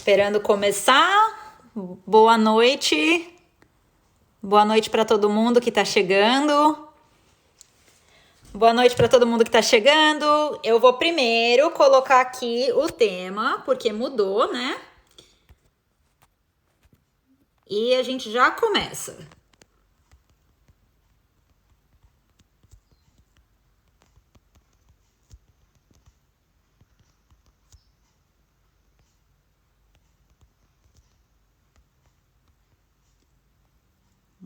Esperando começar. Boa noite. Boa noite para todo mundo que está chegando. Boa noite para todo mundo que está chegando. Eu vou primeiro colocar aqui o tema, porque mudou, né? E a gente já começa.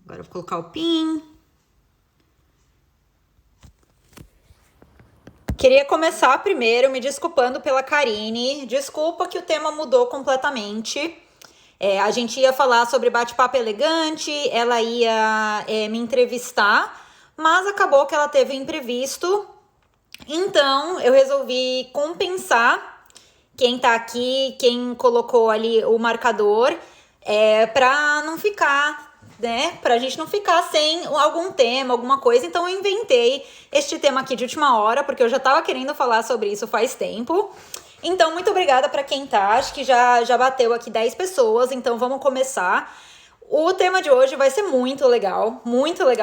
Agora eu vou colocar o PIN. Queria começar primeiro me desculpando pela Karine. Desculpa que o tema mudou completamente. A gente ia falar sobre bate-papo elegante, ela ia me entrevistar, mas acabou que ela teve um imprevisto. Então, eu resolvi compensar quem tá aqui, quem colocou ali o marcador, pra não ficar, né? Pra gente não ficar sem algum tema, alguma coisa. Então, eu inventei este tema aqui de última hora, porque eu já tava querendo falar sobre isso faz tempo. Então, muito obrigada para quem tá. Acho que já bateu aqui 10 pessoas, então vamos começar. O tema de hoje vai ser muito legal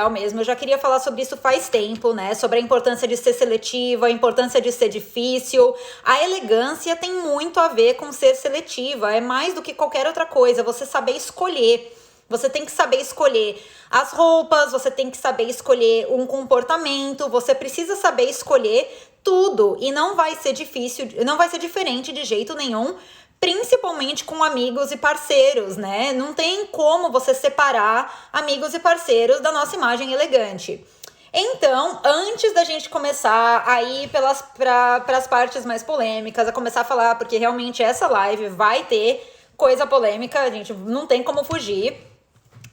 mesmo. Eu já queria falar sobre isso faz tempo, né? Sobre a importância de ser seletiva, a importância de ser difícil. A elegância tem muito a ver com ser seletiva, é mais do que qualquer outra coisa, você saber escolher. Você tem que saber escolher as roupas, você tem que saber escolher um comportamento, você precisa saber escolher tudo e não vai ser difícil, não vai ser diferente de jeito nenhum, principalmente com amigos e parceiros, né? Não tem como você separar amigos e parceiros da nossa imagem elegante. Então, antes da gente começar a ir para as partes mais polêmicas, a começar a falar, porque realmente essa live vai ter coisa polêmica, a gente não tem como fugir.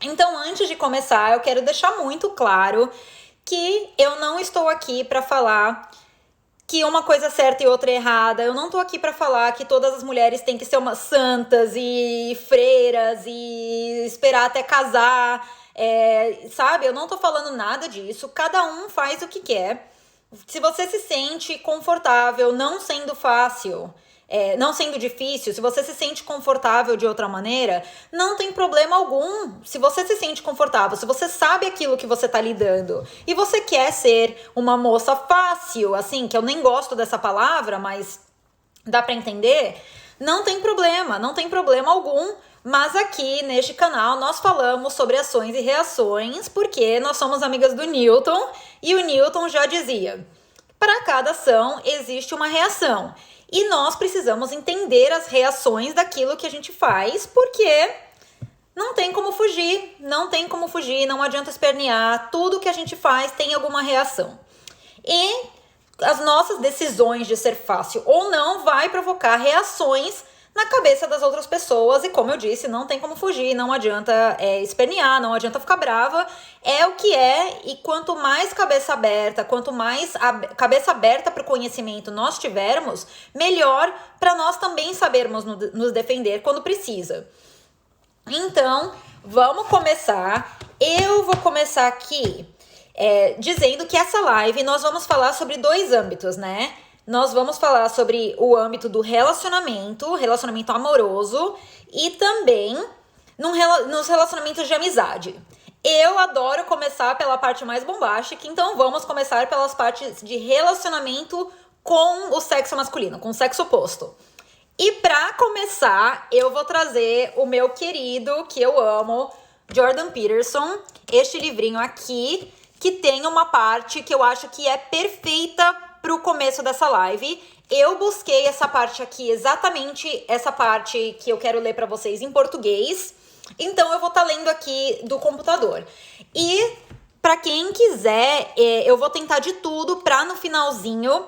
Então, antes de começar, eu quero deixar muito claro que eu não estou aqui para falar que uma coisa é certa e outra é errada. Eu não tô aqui para falar que todas as mulheres têm que ser umas santas e freiras e esperar até casar, sabe? Eu não tô falando nada disso. Cada um faz o que quer. Se você se sente confortável, não sendo fácil, não sendo difícil, se você se sente confortável de outra maneira, não tem problema algum. Se você se sente confortável, se você sabe aquilo que você tá lidando e você quer ser uma moça fácil, assim, que eu nem gosto dessa palavra, mas dá pra entender, não tem problema algum. Mas aqui neste canal nós falamos sobre ações e reações, porque nós somos amigas do Newton e o Newton já dizia: para cada ação existe uma reação. E nós precisamos entender as reações daquilo que a gente faz, porque não tem como fugir, não adianta espernear, tudo que a gente faz tem alguma reação. E as nossas decisões de ser fácil ou não vai provocar reações na cabeça das outras pessoas, e como eu disse, não tem como fugir, não adianta espernear, não adianta ficar brava, é o que é, e quanto mais cabeça aberta, quanto mais cabeça aberta para o conhecimento nós tivermos, melhor para nós também sabermos nos defender quando precisa. Então, vamos começar. Eu vou começar aqui dizendo que essa live nós vamos falar sobre 2 âmbitos, né? Nós vamos falar sobre o âmbito do relacionamento amoroso e também nos relacionamentos de amizade. Eu adoro começar pela parte mais bombástica, então vamos começar pelas partes de relacionamento com o sexo masculino, com o sexo oposto. E pra começar, eu vou trazer o meu querido, que eu amo, Jordan Peterson, este livrinho aqui, que tem uma parte que eu acho que é perfeita pro começo dessa live. Eu busquei essa parte aqui, exatamente essa parte que eu quero ler pra vocês em português. Então eu vou estar lendo aqui do computador. E pra quem quiser, eu vou tentar de tudo pra no finalzinho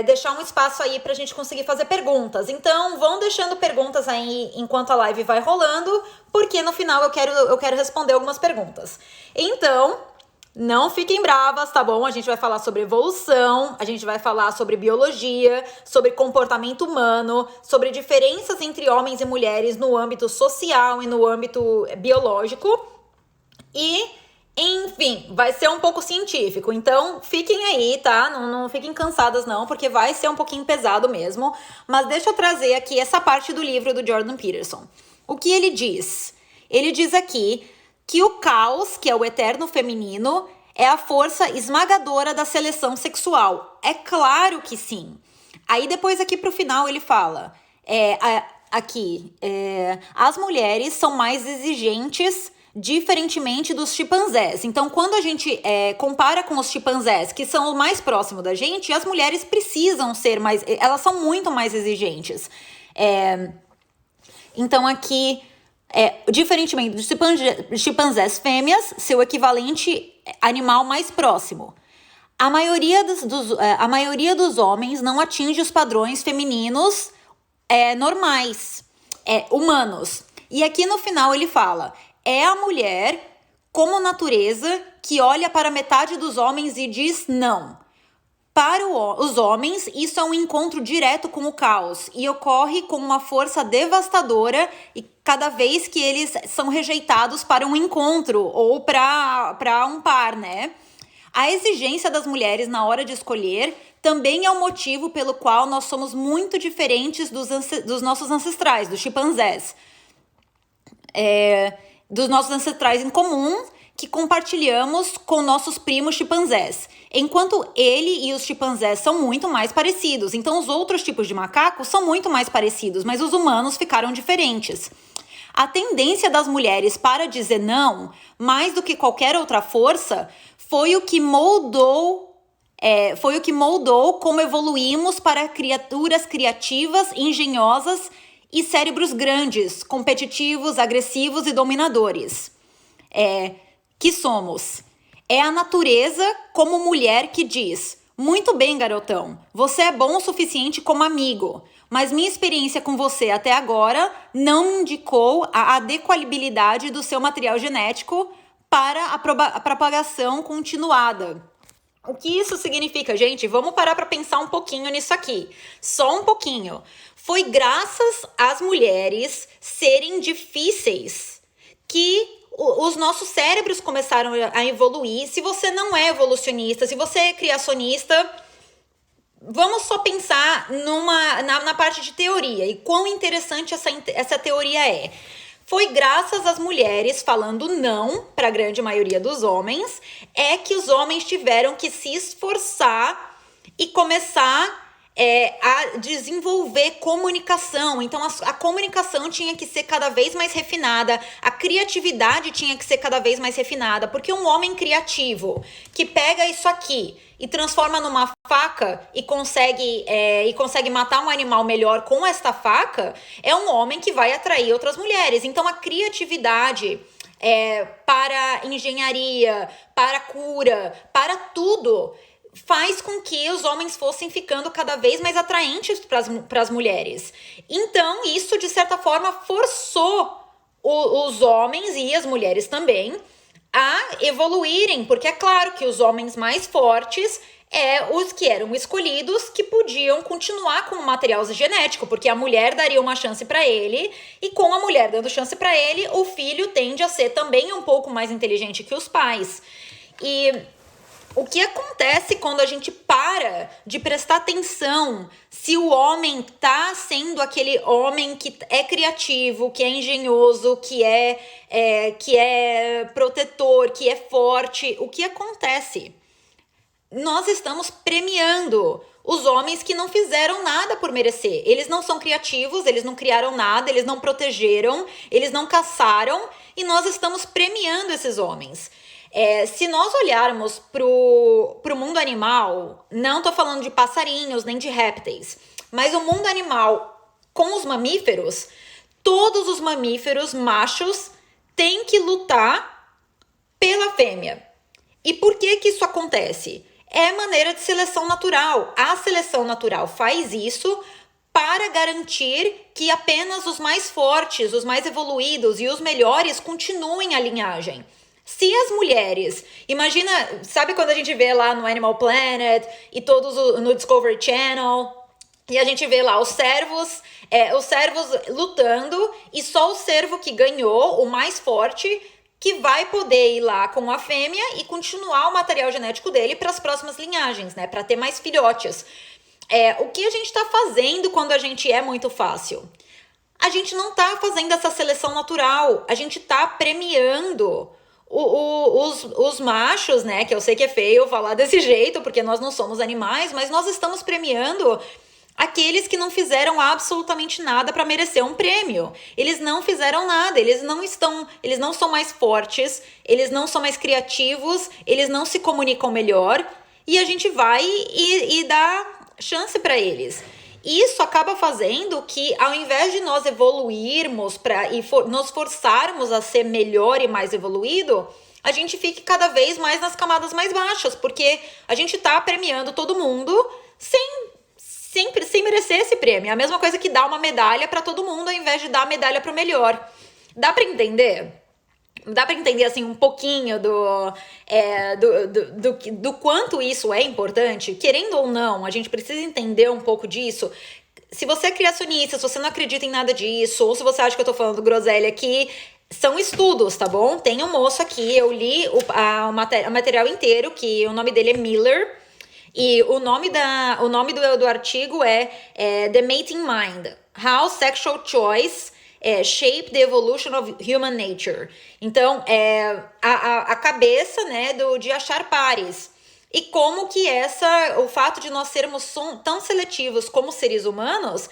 deixar um espaço aí pra gente conseguir fazer perguntas. Então vão deixando perguntas aí enquanto a live vai rolando, porque no final eu quero responder algumas perguntas. Então, não fiquem bravas, tá bom? A gente vai falar sobre evolução, a gente vai falar sobre biologia, sobre comportamento humano, sobre diferenças entre homens e mulheres no âmbito social e no âmbito biológico. E Enfim, vai ser um pouco científico, então fiquem aí, tá? Não fiquem cansadas não, porque vai ser um pouquinho pesado mesmo. Mas deixa eu trazer aqui essa parte do livro do Jordan Peterson. O que ele diz? Ele diz aqui que o caos, que é o eterno feminino, é a força esmagadora da seleção sexual. É claro que sim. Aí depois aqui pro final ele fala, as mulheres são mais exigentes diferentemente dos chimpanzés. Então, quando a gente compara com os chimpanzés, que são o mais próximo da gente, as mulheres precisam ser mais... Elas são muito mais exigentes. Então, aqui, diferentemente dos chimpanzés fêmeas, seu equivalente animal mais próximo. A maioria dos homens não atinge os padrões femininos normais, humanos. E aqui no final ele fala... É a mulher, como natureza, que olha para metade dos homens e diz não. Para os homens, isso é um encontro direto com o caos e ocorre com uma força devastadora e cada vez que eles são rejeitados para um encontro ou para um par, né? A exigência das mulheres na hora de escolher também é o motivo pelo qual nós somos muito diferentes dos nossos ancestrais, dos chimpanzés. Dos nossos ancestrais em comum que compartilhamos com nossos primos chimpanzés. Enquanto ele e os chimpanzés são muito mais parecidos. Então, os outros tipos de macacos são muito mais parecidos, mas os humanos ficaram diferentes. A tendência das mulheres para dizer não, mais do que qualquer outra força, foi o que moldou como evoluímos para criaturas criativas, engenhosas e cérebros grandes, competitivos, agressivos e dominadores. Que somos. É a natureza como mulher que diz: muito bem, garotão, você é bom o suficiente como amigo, mas minha experiência com você até agora não me indicou a adequabilidade do seu material genético para a propagação continuada. O que isso significa, gente? Vamos parar para pensar um pouquinho nisso aqui. Só um pouquinho. Foi graças às mulheres serem difíceis que os nossos cérebros começaram a evoluir. Se você não é evolucionista, se você é criacionista, vamos só pensar na parte de teoria e quão interessante essa teoria é. Foi graças às mulheres falando não para a grande maioria dos homens que os homens tiveram que se esforçar e começar a desenvolver comunicação. Então a comunicação tinha que ser cada vez mais refinada, a criatividade tinha que ser cada vez mais refinada, porque um homem criativo que pega isso aqui e transforma numa faca e consegue matar um animal melhor com esta faca, é um homem que vai atrair outras mulheres. Então a criatividade para engenharia, para cura, para tudo, faz com que os homens fossem ficando cada vez mais atraentes para as mulheres. Então, isso, de certa forma, forçou os homens e as mulheres também a evoluírem, porque é claro que os homens mais fortes os que eram escolhidos que podiam continuar com o material genético, porque a mulher daria uma chance para ele, e com a mulher dando chance para ele, o filho tende a ser também um pouco mais inteligente que os pais. E o que acontece quando a gente para de prestar atenção se o homem tá sendo aquele homem que é criativo, que é engenhoso, que é protetor, que é forte? O que acontece? Nós estamos premiando os homens que não fizeram nada por merecer. Eles não são criativos, eles não criaram nada, eles não protegeram, eles não caçaram, e nós estamos premiando esses homens. Se nós olharmos pro mundo animal, não tô falando de passarinhos nem de répteis, mas o mundo animal com os mamíferos, todos os mamíferos machos têm que lutar pela fêmea. E por que isso acontece? É maneira de seleção natural. A seleção natural faz isso para garantir que apenas os mais fortes, os mais evoluídos e os melhores continuem a linhagem. Se as mulheres, imagina, sabe quando a gente vê lá no Animal Planet e todos no Discovery Channel, e a gente vê lá os cervos lutando, e só o cervo que ganhou, o mais forte, que vai poder ir lá com a fêmea e continuar o material genético dele para as próximas linhagens, né? Para ter mais filhotes. O que a gente está fazendo quando a gente é muito fácil? A gente não está fazendo essa seleção natural, a gente está premiando os machos, né? Que eu sei que é feio falar desse jeito, porque nós não somos animais, mas nós estamos premiando aqueles que não fizeram absolutamente nada para merecer um prêmio. Eles não fizeram nada, eles não são mais fortes, eles não são mais criativos, eles não se comunicam melhor, e a gente vai e dá chance para eles. Isso acaba fazendo que, ao invés de nós evoluirmos nos forçarmos a ser melhor e mais evoluído, a gente fique cada vez mais nas camadas mais baixas, porque a gente tá premiando todo mundo sem merecer esse prêmio. É a mesma coisa que dar uma medalha para todo mundo, ao invés de dar a medalha pro melhor. Dá para entender? Dá para entender, assim, um pouquinho do quanto isso é importante? Querendo ou não, a gente precisa entender um pouco disso. Se você é criacionista, se você não acredita em nada disso, ou se você acha que eu tô falando groselha aqui, são estudos, tá bom? Tem um moço aqui, eu li o material inteiro, que o nome dele é Miller, e o nome do artigo é The Mating Mind, How Sexual Choice Shape the Evolution of Human Nature. Então, a cabeça, né, de achar pares. E como que o fato de nós sermos tão seletivos como seres humanos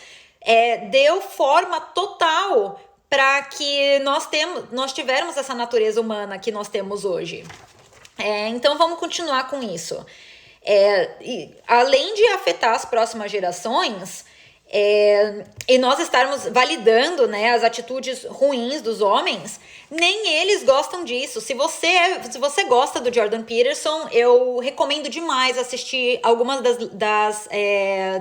deu forma total para que nós tivermos essa natureza humana que nós temos hoje. Então, vamos continuar com isso. Além de afetar as próximas gerações, e nós estarmos validando, né, as atitudes ruins dos homens, nem eles gostam disso. Se você gosta do Jordan Peterson, eu recomendo demais assistir algumas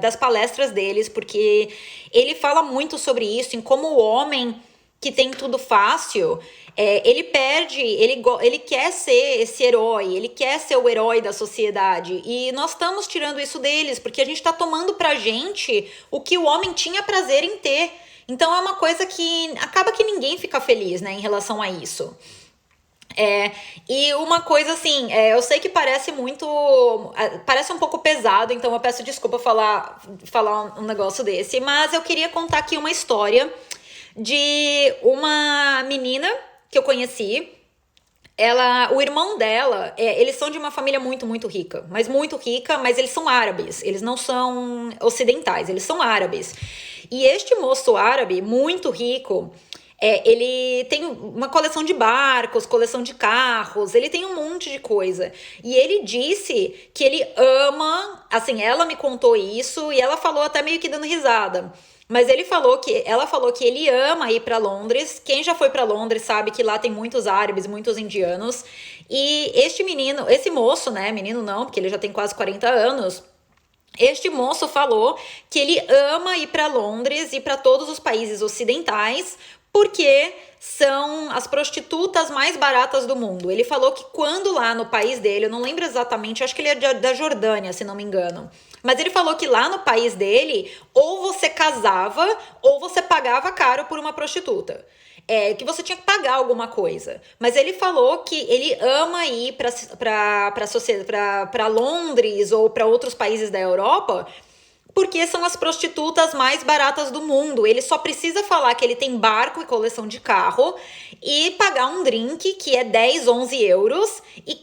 das palestras deles, porque ele fala muito sobre isso, em como o homem que tem tudo fácil, ele perde, ele quer ser esse herói, ele quer ser o herói da sociedade, e nós estamos tirando isso deles, porque a gente está tomando pra gente o que o homem tinha prazer em ter. Então é uma coisa que acaba que ninguém fica feliz, né, em relação a isso. E uma coisa assim, eu sei que parece um pouco pesado, então eu peço desculpa falar um negócio desse, mas eu queria contar aqui uma história de uma menina que eu conheci. O irmão dela, eles são de uma família muito, muito rica, mas eles são árabes, eles não são ocidentais, eles são árabes. E este moço árabe, muito rico, ele tem uma coleção de barcos, coleção de carros, ele tem um monte de coisa. E ele disse que ele ama, assim, ela me contou isso e ela falou até meio que dando risada. Mas ela falou que ele ama ir para Londres. Quem já foi para Londres sabe que lá tem muitos árabes, muitos indianos. E esse moço, né? Menino não, porque ele já tem quase 40 anos. Este moço falou que ele ama ir para Londres e para todos os países ocidentais, porque são as prostitutas mais baratas do mundo. Ele falou que quando lá no país dele, eu não lembro exatamente, acho que ele é da Jordânia, se não me engano. Mas ele falou que lá no país dele, ou você casava, ou você pagava caro por uma prostituta. Que você tinha que pagar alguma coisa. Mas ele falou que ele ama ir para Londres ou para outros países da Europa, porque são as prostitutas mais baratas do mundo. Ele só precisa falar que ele tem barco e coleção de carro e pagar um drink que é 10, 11 euros, e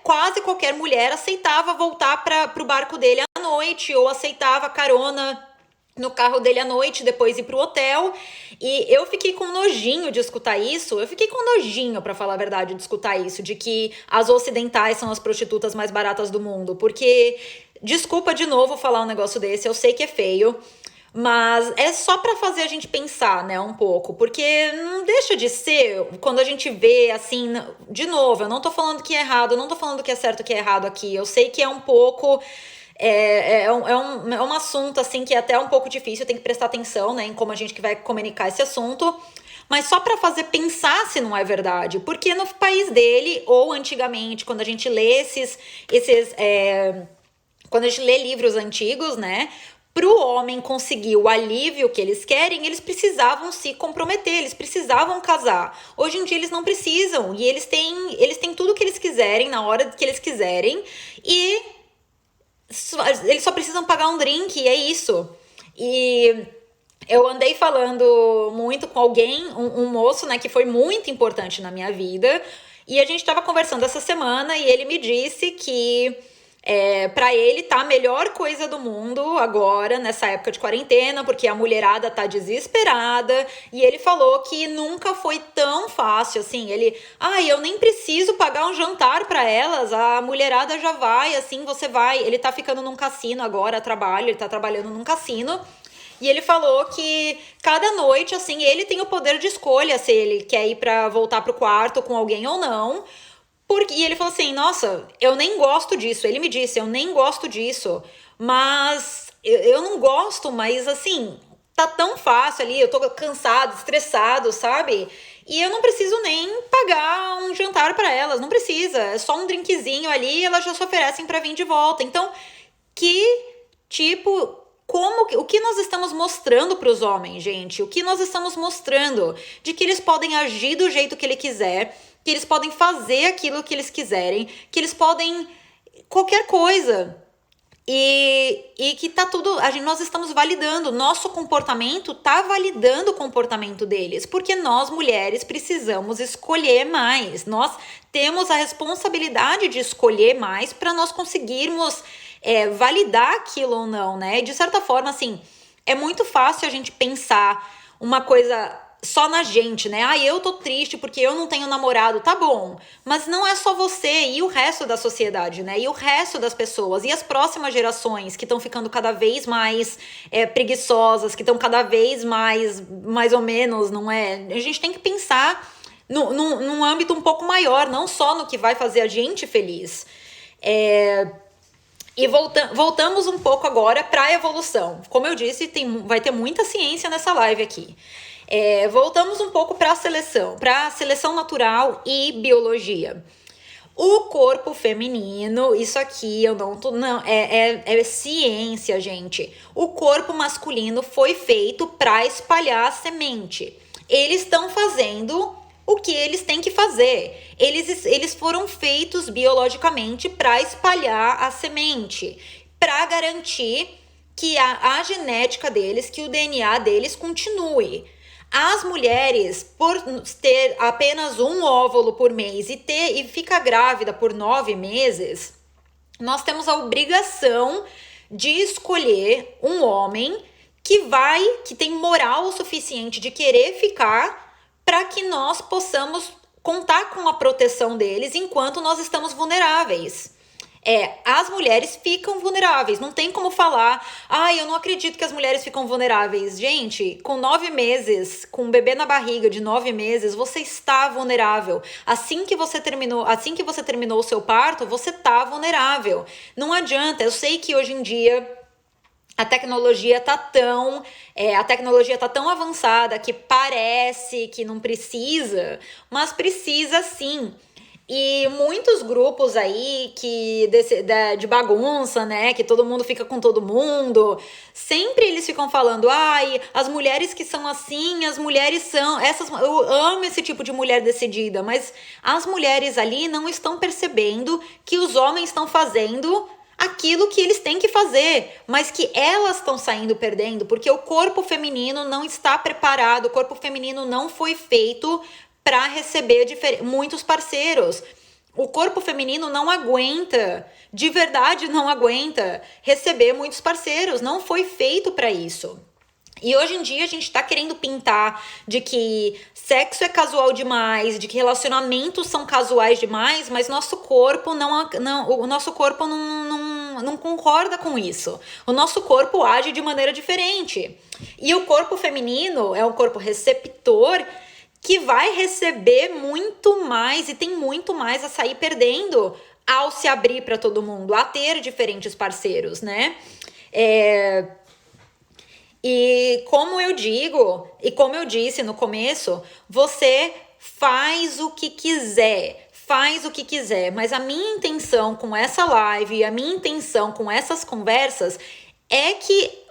quase qualquer mulher aceitava voltar para o barco dele à noite, ou aceitava carona no carro dele à noite, depois ir pro hotel. E eu fiquei com nojinho de escutar isso. Eu fiquei com nojinho, pra falar a verdade, de escutar isso, de que as ocidentais são as prostitutas mais baratas do mundo. Porque, desculpa de novo falar um negócio desse, eu sei que é feio, mas é só pra fazer a gente pensar, né, um pouco. Porque não deixa de ser, quando a gente vê, assim, de novo, eu não tô falando que é errado, eu não tô falando que é certo que é errado aqui. Eu sei que é um pouco... É um assunto, assim, que é até um pouco difícil, tem que prestar atenção, né, em como a gente que vai comunicar esse assunto, mas só para fazer pensar se não é verdade, porque no país dele, ou antigamente, quando a gente lê quando a gente lê livros antigos, né, para o homem conseguir o alívio que eles querem, eles precisavam se comprometer, eles precisavam casar. Hoje em dia eles não precisam, e eles têm tudo que eles quiserem, na hora que eles quiserem, e eles só precisam pagar um drink, e é isso. E eu andei falando muito com alguém, um moço, né, que foi muito importante na minha vida, e a gente estava conversando essa semana, e ele me disse que para ele tá a melhor coisa do mundo agora, nessa época de quarentena, porque a mulherada tá desesperada, e ele falou que nunca foi tão fácil, assim, eu nem preciso pagar um jantar para elas, a mulherada já vai, assim, você vai, ele tá ficando num cassino agora, ele tá trabalhando num cassino, e ele falou que cada noite, assim, ele tem o poder de escolha se ele quer ir pra voltar pro quarto com alguém ou não. E ele falou assim, nossa, eu nem gosto disso. Ele me disse, eu nem gosto disso, mas eu não gosto, mas assim, tá tão fácil ali, eu tô cansado, estressado, sabe? E eu não preciso nem pagar um jantar pra elas, não precisa. É só um drinkzinho ali e elas já se oferecem pra vir de volta. Então, o que nós estamos mostrando para os homens, gente? O que nós estamos mostrando? De que eles podem agir do jeito que ele quiser, que eles podem fazer aquilo que eles quiserem, que eles podem qualquer coisa. E que tá tudo, nós estamos validando, nosso comportamento tá validando o comportamento deles, porque nós mulheres precisamos escolher mais, nós temos a responsabilidade de escolher mais para nós conseguirmos validar aquilo ou não, né? E de certa forma, assim, é muito fácil a gente pensar uma coisa só na gente, né? Eu tô triste porque eu não tenho namorado, tá bom. Mas não é só você e o resto da sociedade, né? E o resto das pessoas. E as próximas gerações que estão ficando cada vez mais preguiçosas, que estão cada vez mais ou menos, não é? A gente tem que pensar num âmbito um pouco maior, não só no que vai fazer a gente feliz. E voltamos um pouco agora para a evolução. Como eu disse, vai ter muita ciência nessa live aqui. Voltamos um pouco para a seleção natural e biologia. O corpo feminino, isso aqui eu não é ciência, gente. O corpo masculino foi feito para espalhar a semente. Eles estão fazendo o que eles têm que fazer. Eles foram feitos biologicamente para espalhar a semente, para garantir que a genética deles, que o DNA deles continue. As mulheres, por ter apenas um óvulo por mês e ficar grávida por 9 meses, nós temos a obrigação de escolher um homem que tem moral o suficiente de querer ficar para que nós possamos contar com a proteção deles enquanto nós estamos vulneráveis. As mulheres ficam vulneráveis, não tem como falar, eu não acredito que as mulheres ficam vulneráveis. Gente, com 9 meses, com um bebê na barriga de 9 meses, você está vulnerável. Assim que você terminou o seu parto, você está vulnerável. Não adianta, eu sei que hoje em dia a tecnologia tá tão avançada que parece que não precisa, mas precisa sim. E muitos grupos aí de bagunça, né, que todo mundo fica com todo mundo, sempre eles ficam falando, as mulheres que são assim, as mulheres são eu amo esse tipo de mulher decidida, mas as mulheres ali não estão percebendo que os homens estão fazendo aquilo que eles têm que fazer, mas que elas estão saindo perdendo, porque o corpo feminino não está preparado, o corpo feminino não foi feito para receber muitos parceiros. O corpo feminino não aguenta, de verdade não aguenta receber muitos parceiros, não foi feito para isso. E hoje em dia a gente tá querendo pintar de que sexo é casual demais, de que relacionamentos são casuais demais, mas nosso corpo não concorda com isso. O nosso corpo age de maneira diferente. E o corpo feminino é um corpo receptor que vai receber muito mais e tem muito mais a sair perdendo ao se abrir para todo mundo, a ter diferentes parceiros, né? E como eu disse no começo, você faz o que quiser, mas a minha intenção com essa live, a minha intenção com essas conversas é que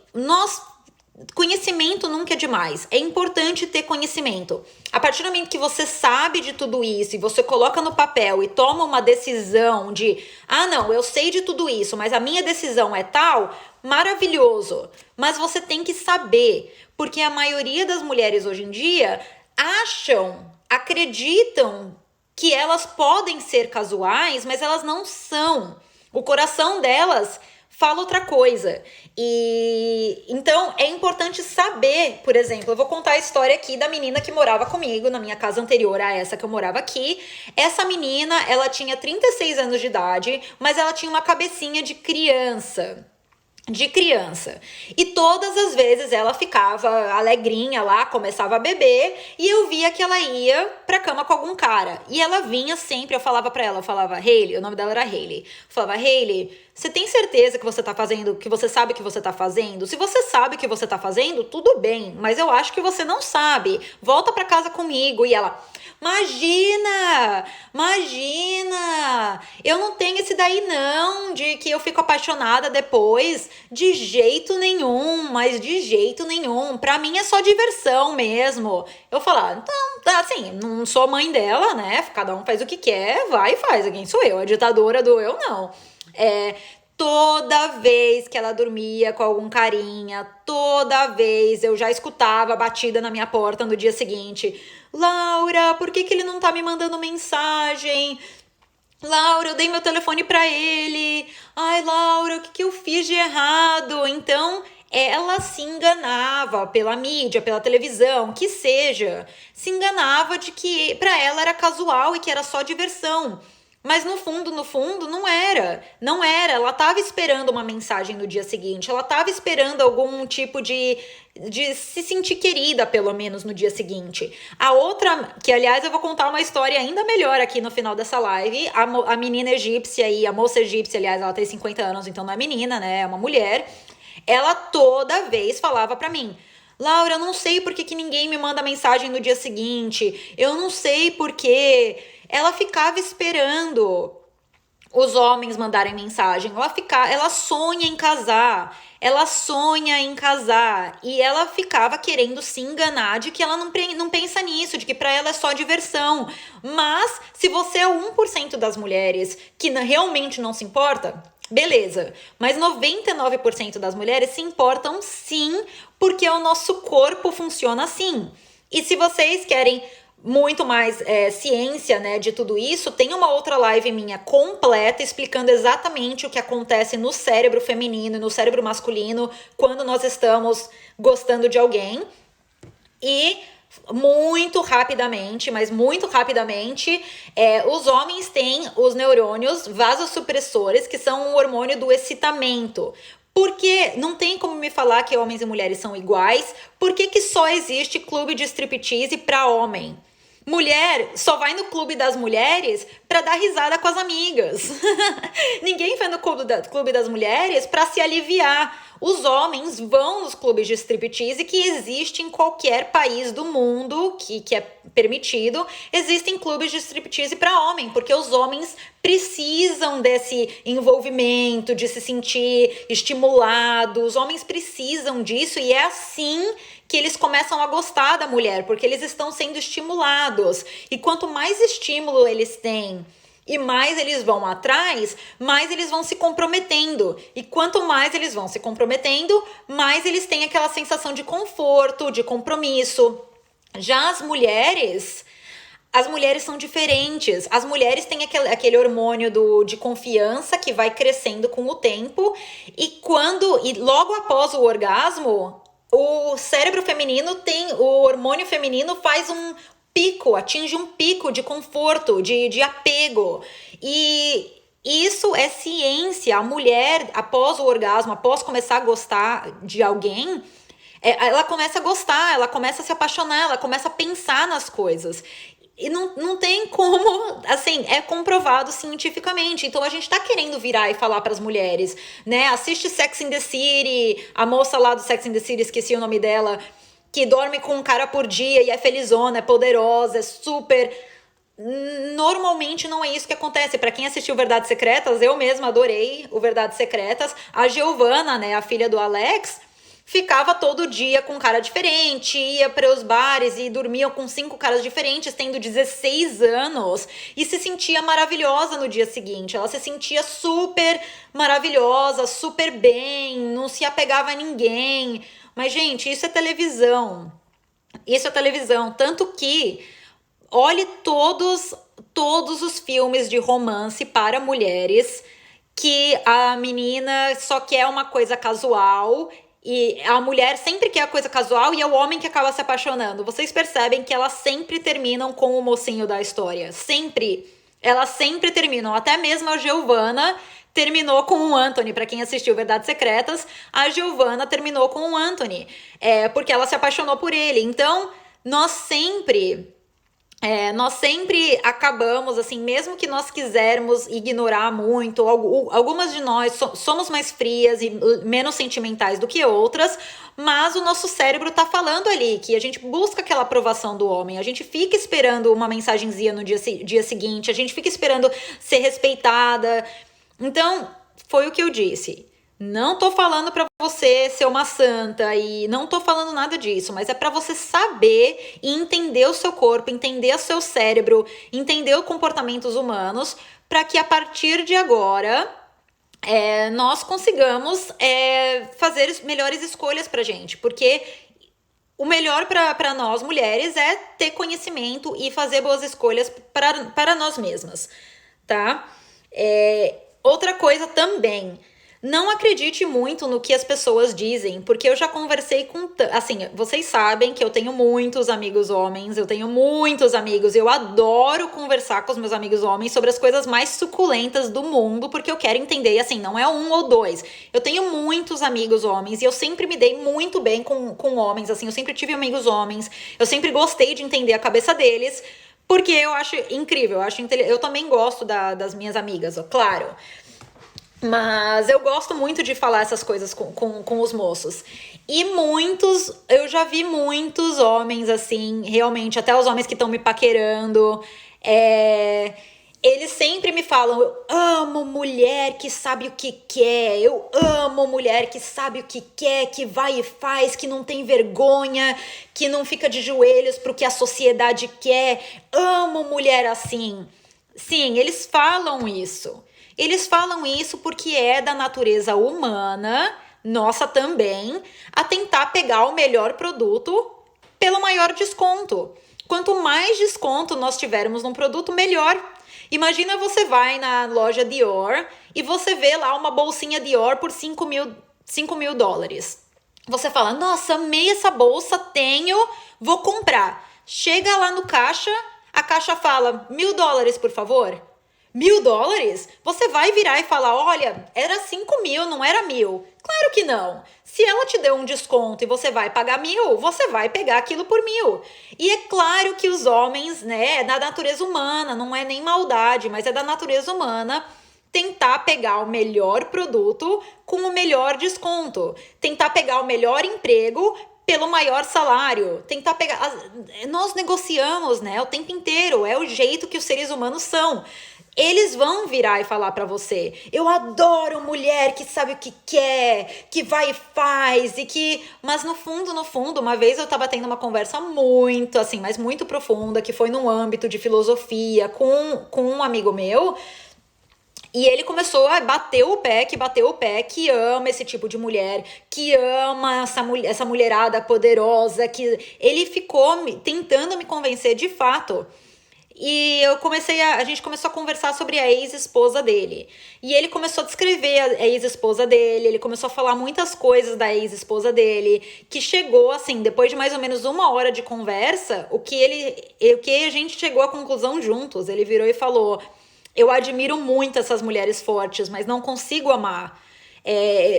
Conhecimento nunca é demais. É importante ter conhecimento. A partir do momento que você sabe de tudo isso e você coloca no papel e toma uma decisão de, não, eu sei de tudo isso, mas a minha decisão é tal, maravilhoso. Mas você tem que saber, porque a maioria das mulheres hoje em dia acreditam que elas podem ser casuais, mas elas não são. O coração delas fala outra coisa. E então é importante saber, por exemplo, eu vou contar a história aqui da menina que morava comigo na minha casa anterior a essa que eu morava aqui. Essa menina, ela tinha 36 anos de idade, mas ela tinha uma cabecinha de criança. E todas as vezes ela ficava alegrinha lá, começava a beber, e eu via que ela ia pra cama com algum cara. E ela vinha sempre, eu falava pra ela, Hailey, o nome dela era Hailey. Eu falava, Hailey, você tem certeza que você tá fazendo, que você sabe que você tá fazendo? Se você sabe que você tá fazendo, tudo bem, mas eu acho que você não sabe. Volta pra casa comigo. E ela, imagina, eu não tenho esse daí não, de que eu fico apaixonada depois, de jeito nenhum, mas de jeito nenhum, pra mim é só diversão mesmo. Eu falava, então, assim, não sou mãe dela, né, cada um faz o que quer, vai e faz, quem sou eu, a ditadora do eu não. Toda vez que ela dormia com algum carinha, toda vez eu já escutava a batida na minha porta no dia seguinte. Laura, por que ele não tá me mandando mensagem? Laura, eu dei meu telefone pra ele. Ai, Laura, o que eu fiz de errado? Então, ela se enganava pela mídia, pela televisão, que seja. Se enganava de que pra ela era casual e que era só diversão. Mas no fundo, não era. Não era. Ela tava esperando uma mensagem no dia seguinte. Ela tava esperando algum tipo de se sentir querida, pelo menos, no dia seguinte. A outra, que aliás eu vou contar uma história ainda melhor aqui no final dessa live. A menina egípcia aí, a moça egípcia, aliás, ela tem 50 anos, então não é menina, né? É uma mulher. Ela toda vez falava pra mim, Laura, eu não sei por que ninguém me manda mensagem no dia seguinte. Eu não sei por que. Ela ficava esperando os homens mandarem mensagem. Ela sonha em casar. E ela ficava querendo se enganar de que ela não pensa nisso, de que pra ela é só diversão. Mas se você é 1% das mulheres que realmente não se importa, beleza. Mas 99% das mulheres se importam sim, porque o nosso corpo funciona assim. E se vocês querem muito mais ciência, né, de tudo isso, tem uma outra live minha completa explicando exatamente o que acontece no cérebro feminino e no cérebro masculino quando nós estamos gostando de alguém. E muito rapidamente, os homens têm os neurônios vasossupressores, que são um hormônio do excitamento. Porque não tem como me falar que homens e mulheres são iguais. Por que que só existe clube de striptease para homem? Mulher só vai no clube das mulheres pra dar risada com as amigas. Ninguém vai no clube das mulheres pra se aliviar. Os homens vão nos clubes de striptease que existem em qualquer país do mundo que é permitido. Existem clubes de striptease para homem, porque os homens precisam desse envolvimento, de se sentir estimulados. Os homens precisam disso e é assim que eles começam a gostar da mulher, porque eles estão sendo estimulados. E quanto mais estímulo eles têm e mais eles vão atrás, mais eles vão se comprometendo. E quanto mais eles vão se comprometendo, mais eles têm aquela sensação de conforto, de compromisso. Já as mulheres são diferentes. As mulheres têm aquele hormônio de confiança que vai crescendo com o tempo. E logo após o orgasmo, o cérebro feminino o hormônio feminino faz atinge um pico de conforto, de apego. E isso é ciência. A mulher, após o orgasmo, após começar a gostar de alguém, ela começa a gostar, ela começa a se apaixonar, ela começa a pensar nas coisas. E não tem como, assim, é comprovado cientificamente. Então a gente tá querendo virar e falar pras mulheres, né? Assiste Sex and the City, a moça lá do Sex and the City, esqueci o nome dela, que dorme com um cara por dia e é felizona, é poderosa, é super... Normalmente não é isso que acontece. Pra quem assistiu Verdades Secretas, eu mesma adorei o Verdades Secretas. A Giovanna, né, a filha do Alex, ficava todo dia com um cara diferente, ia para os bares e dormia com 5 caras diferentes, tendo 16 anos, e se sentia maravilhosa no dia seguinte. Ela se sentia super maravilhosa, super bem, não se apegava a ninguém. Mas, gente, isso é televisão. Isso é televisão. Tanto que, olhe todos os filmes de romance para mulheres que a menina só quer uma coisa casual e a mulher sempre quer a coisa casual e é o homem que acaba se apaixonando. Vocês percebem que elas sempre terminam com o mocinho da história. Sempre. Elas sempre terminam. Até mesmo a Giovanna terminou com o Anthony. Pra quem assistiu Verdades Secretas, a Giovanna terminou com o Anthony. Porque ela se apaixonou por ele. Então, nós sempre acabamos, assim, mesmo que nós quisermos ignorar muito, algumas de nós somos mais frias e menos sentimentais do que outras, mas o nosso cérebro tá falando ali que a gente busca aquela aprovação do homem, a gente fica esperando uma mensagenzinha no dia seguinte, a gente fica esperando ser respeitada. Então, foi o que eu disse. Não tô falando pra você ser uma santa e não tô falando nada disso, mas é pra você saber e entender o seu corpo, entender o seu cérebro, entender os comportamentos humanos, pra que a partir de agora nós consigamos fazer melhores escolhas pra gente, porque o melhor para nós mulheres é ter conhecimento e fazer boas escolhas para nós mesmas, tá? Outra coisa também. Não acredite muito no que as pessoas dizem, porque eu já conversei com... Assim, vocês sabem que eu tenho muitos amigos homens, eu tenho muitos amigos, eu adoro conversar com os meus amigos homens sobre as coisas mais suculentas do mundo, porque eu quero entender, assim, não é um ou dois. Eu tenho muitos amigos homens e eu sempre me dei muito bem com homens, assim, eu sempre tive amigos homens, eu sempre gostei de entender a cabeça deles, porque eu acho incrível, eu também gosto das minhas amigas, ó, claro. Mas eu gosto muito de falar essas coisas com os moços. E eu já vi muitos homens, assim, realmente, até os homens que estão me paquerando, eles sempre me falam, eu amo mulher que sabe o que quer, eu amo mulher que sabe o que quer, que vai e faz, que não tem vergonha, que não fica de joelhos pro que a sociedade quer, amo mulher assim. Sim, eles falam isso. Eles falam isso porque é da natureza humana, nossa também, a tentar pegar o melhor produto pelo maior desconto. Quanto mais desconto nós tivermos num produto, melhor. Imagina você vai na loja Dior e você vê lá uma bolsinha Dior por 5 mil dólares. Você fala, nossa, amei essa bolsa, tenho, vou comprar. Chega lá no caixa, a caixa fala, $1.000, por favor. $1.000? Você vai virar e falar, olha, era 5 mil, não era 1.000. Claro que não. Se ela te deu um desconto e você vai pagar 1.000, você vai pegar aquilo por 1.000. E é claro que os homens, né, é da natureza humana, não é nem maldade, mas é da natureza humana tentar pegar o melhor produto com o melhor desconto. Tentar pegar o melhor emprego pelo maior salário, tentar pegar... Nós negociamos, né, o tempo inteiro, é o jeito que os seres humanos são. Eles vão virar e falar pra você, eu adoro mulher que sabe o que quer, que vai e faz, e que... Mas no fundo, uma vez eu tava tendo uma conversa muito, assim, mas muito profunda, que foi num âmbito de filosofia com um amigo meu, e ele começou a bater o pé, que ama esse tipo de mulher, que ama essa mulherada poderosa, que ele ficou tentando me convencer de fato. E a gente começou a conversar sobre a ex-esposa dele. E ele começou a descrever a ex-esposa dele, ele começou a falar muitas coisas da ex-esposa dele, que chegou, assim, depois de mais ou menos 1 hora de conversa, o que a gente chegou à conclusão juntos. Ele virou e falou, eu admiro muito essas mulheres fortes, mas não consigo amar.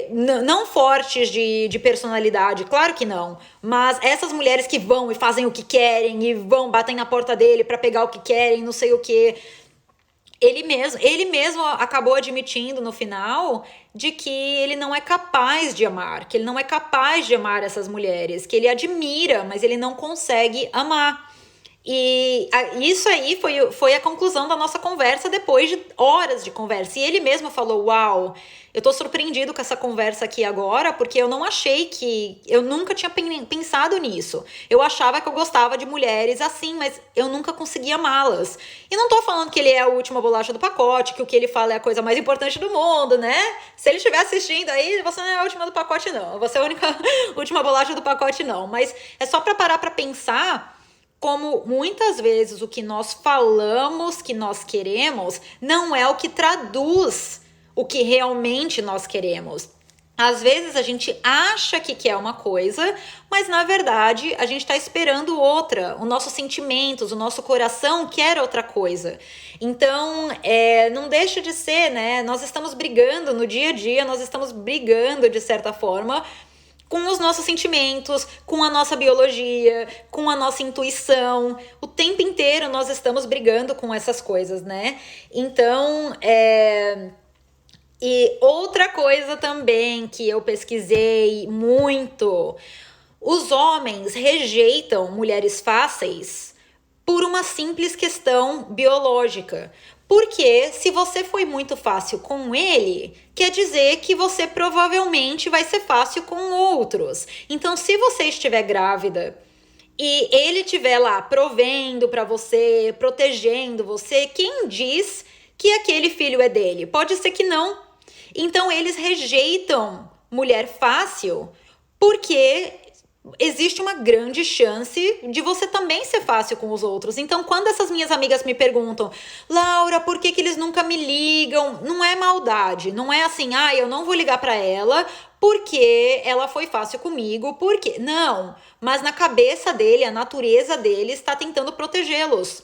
Não fortes de personalidade, claro que não, mas essas mulheres que vão e fazem o que querem e vão, batem na porta dele pra pegar o que querem, não sei o que. Ele mesmo acabou admitindo no final de que ele não é capaz de amar, que ele não é capaz de amar essas mulheres, que ele admira, mas ele não consegue amar. Isso aí foi a conclusão da nossa conversa depois de horas de conversa. E ele mesmo falou: Uau, eu tô surpreendido com essa conversa aqui agora, porque eu não achei que. Eu nunca tinha pensado nisso. Eu achava que eu gostava de mulheres assim, mas eu nunca conseguia amá-las. E não tô falando que ele é a última bolacha do pacote, que o que ele fala é a coisa mais importante do mundo, né? Se ele estiver assistindo aí, você não é a última do pacote, não. Você é a única última bolacha do pacote, não. Mas é só pra parar pra pensar como muitas vezes o que nós falamos que nós queremos não é o que traduz o que realmente nós queremos. Às vezes a gente acha que quer uma coisa, mas na verdade a gente está esperando outra. Os nossos sentimentos, o nosso coração quer outra coisa. Então, não deixa de ser, né? Nós estamos brigando no dia a dia, nós estamos brigando de certa forma com os nossos sentimentos, com a nossa biologia, com a nossa intuição. O tempo inteiro nós estamos brigando com essas coisas, né? Então, E outra coisa também que eu pesquisei muito: os homens rejeitam mulheres fáceis por uma simples questão biológica. Porque se você foi muito fácil com ele, quer dizer que você provavelmente vai ser fácil com outros. Então, se você estiver grávida e ele estiver lá provendo para você, protegendo você, quem diz que aquele filho é dele? Pode ser que não. Então, eles rejeitam mulher fácil porque existe uma grande chance de você também ser fácil com os outros. Então, quando essas minhas amigas me perguntam: Laura, por que eles nunca me ligam? Não é maldade, não é assim: eu não vou ligar pra ela porque ela foi fácil comigo, porque... Não, mas na cabeça dele, a natureza dele está tentando protegê-los.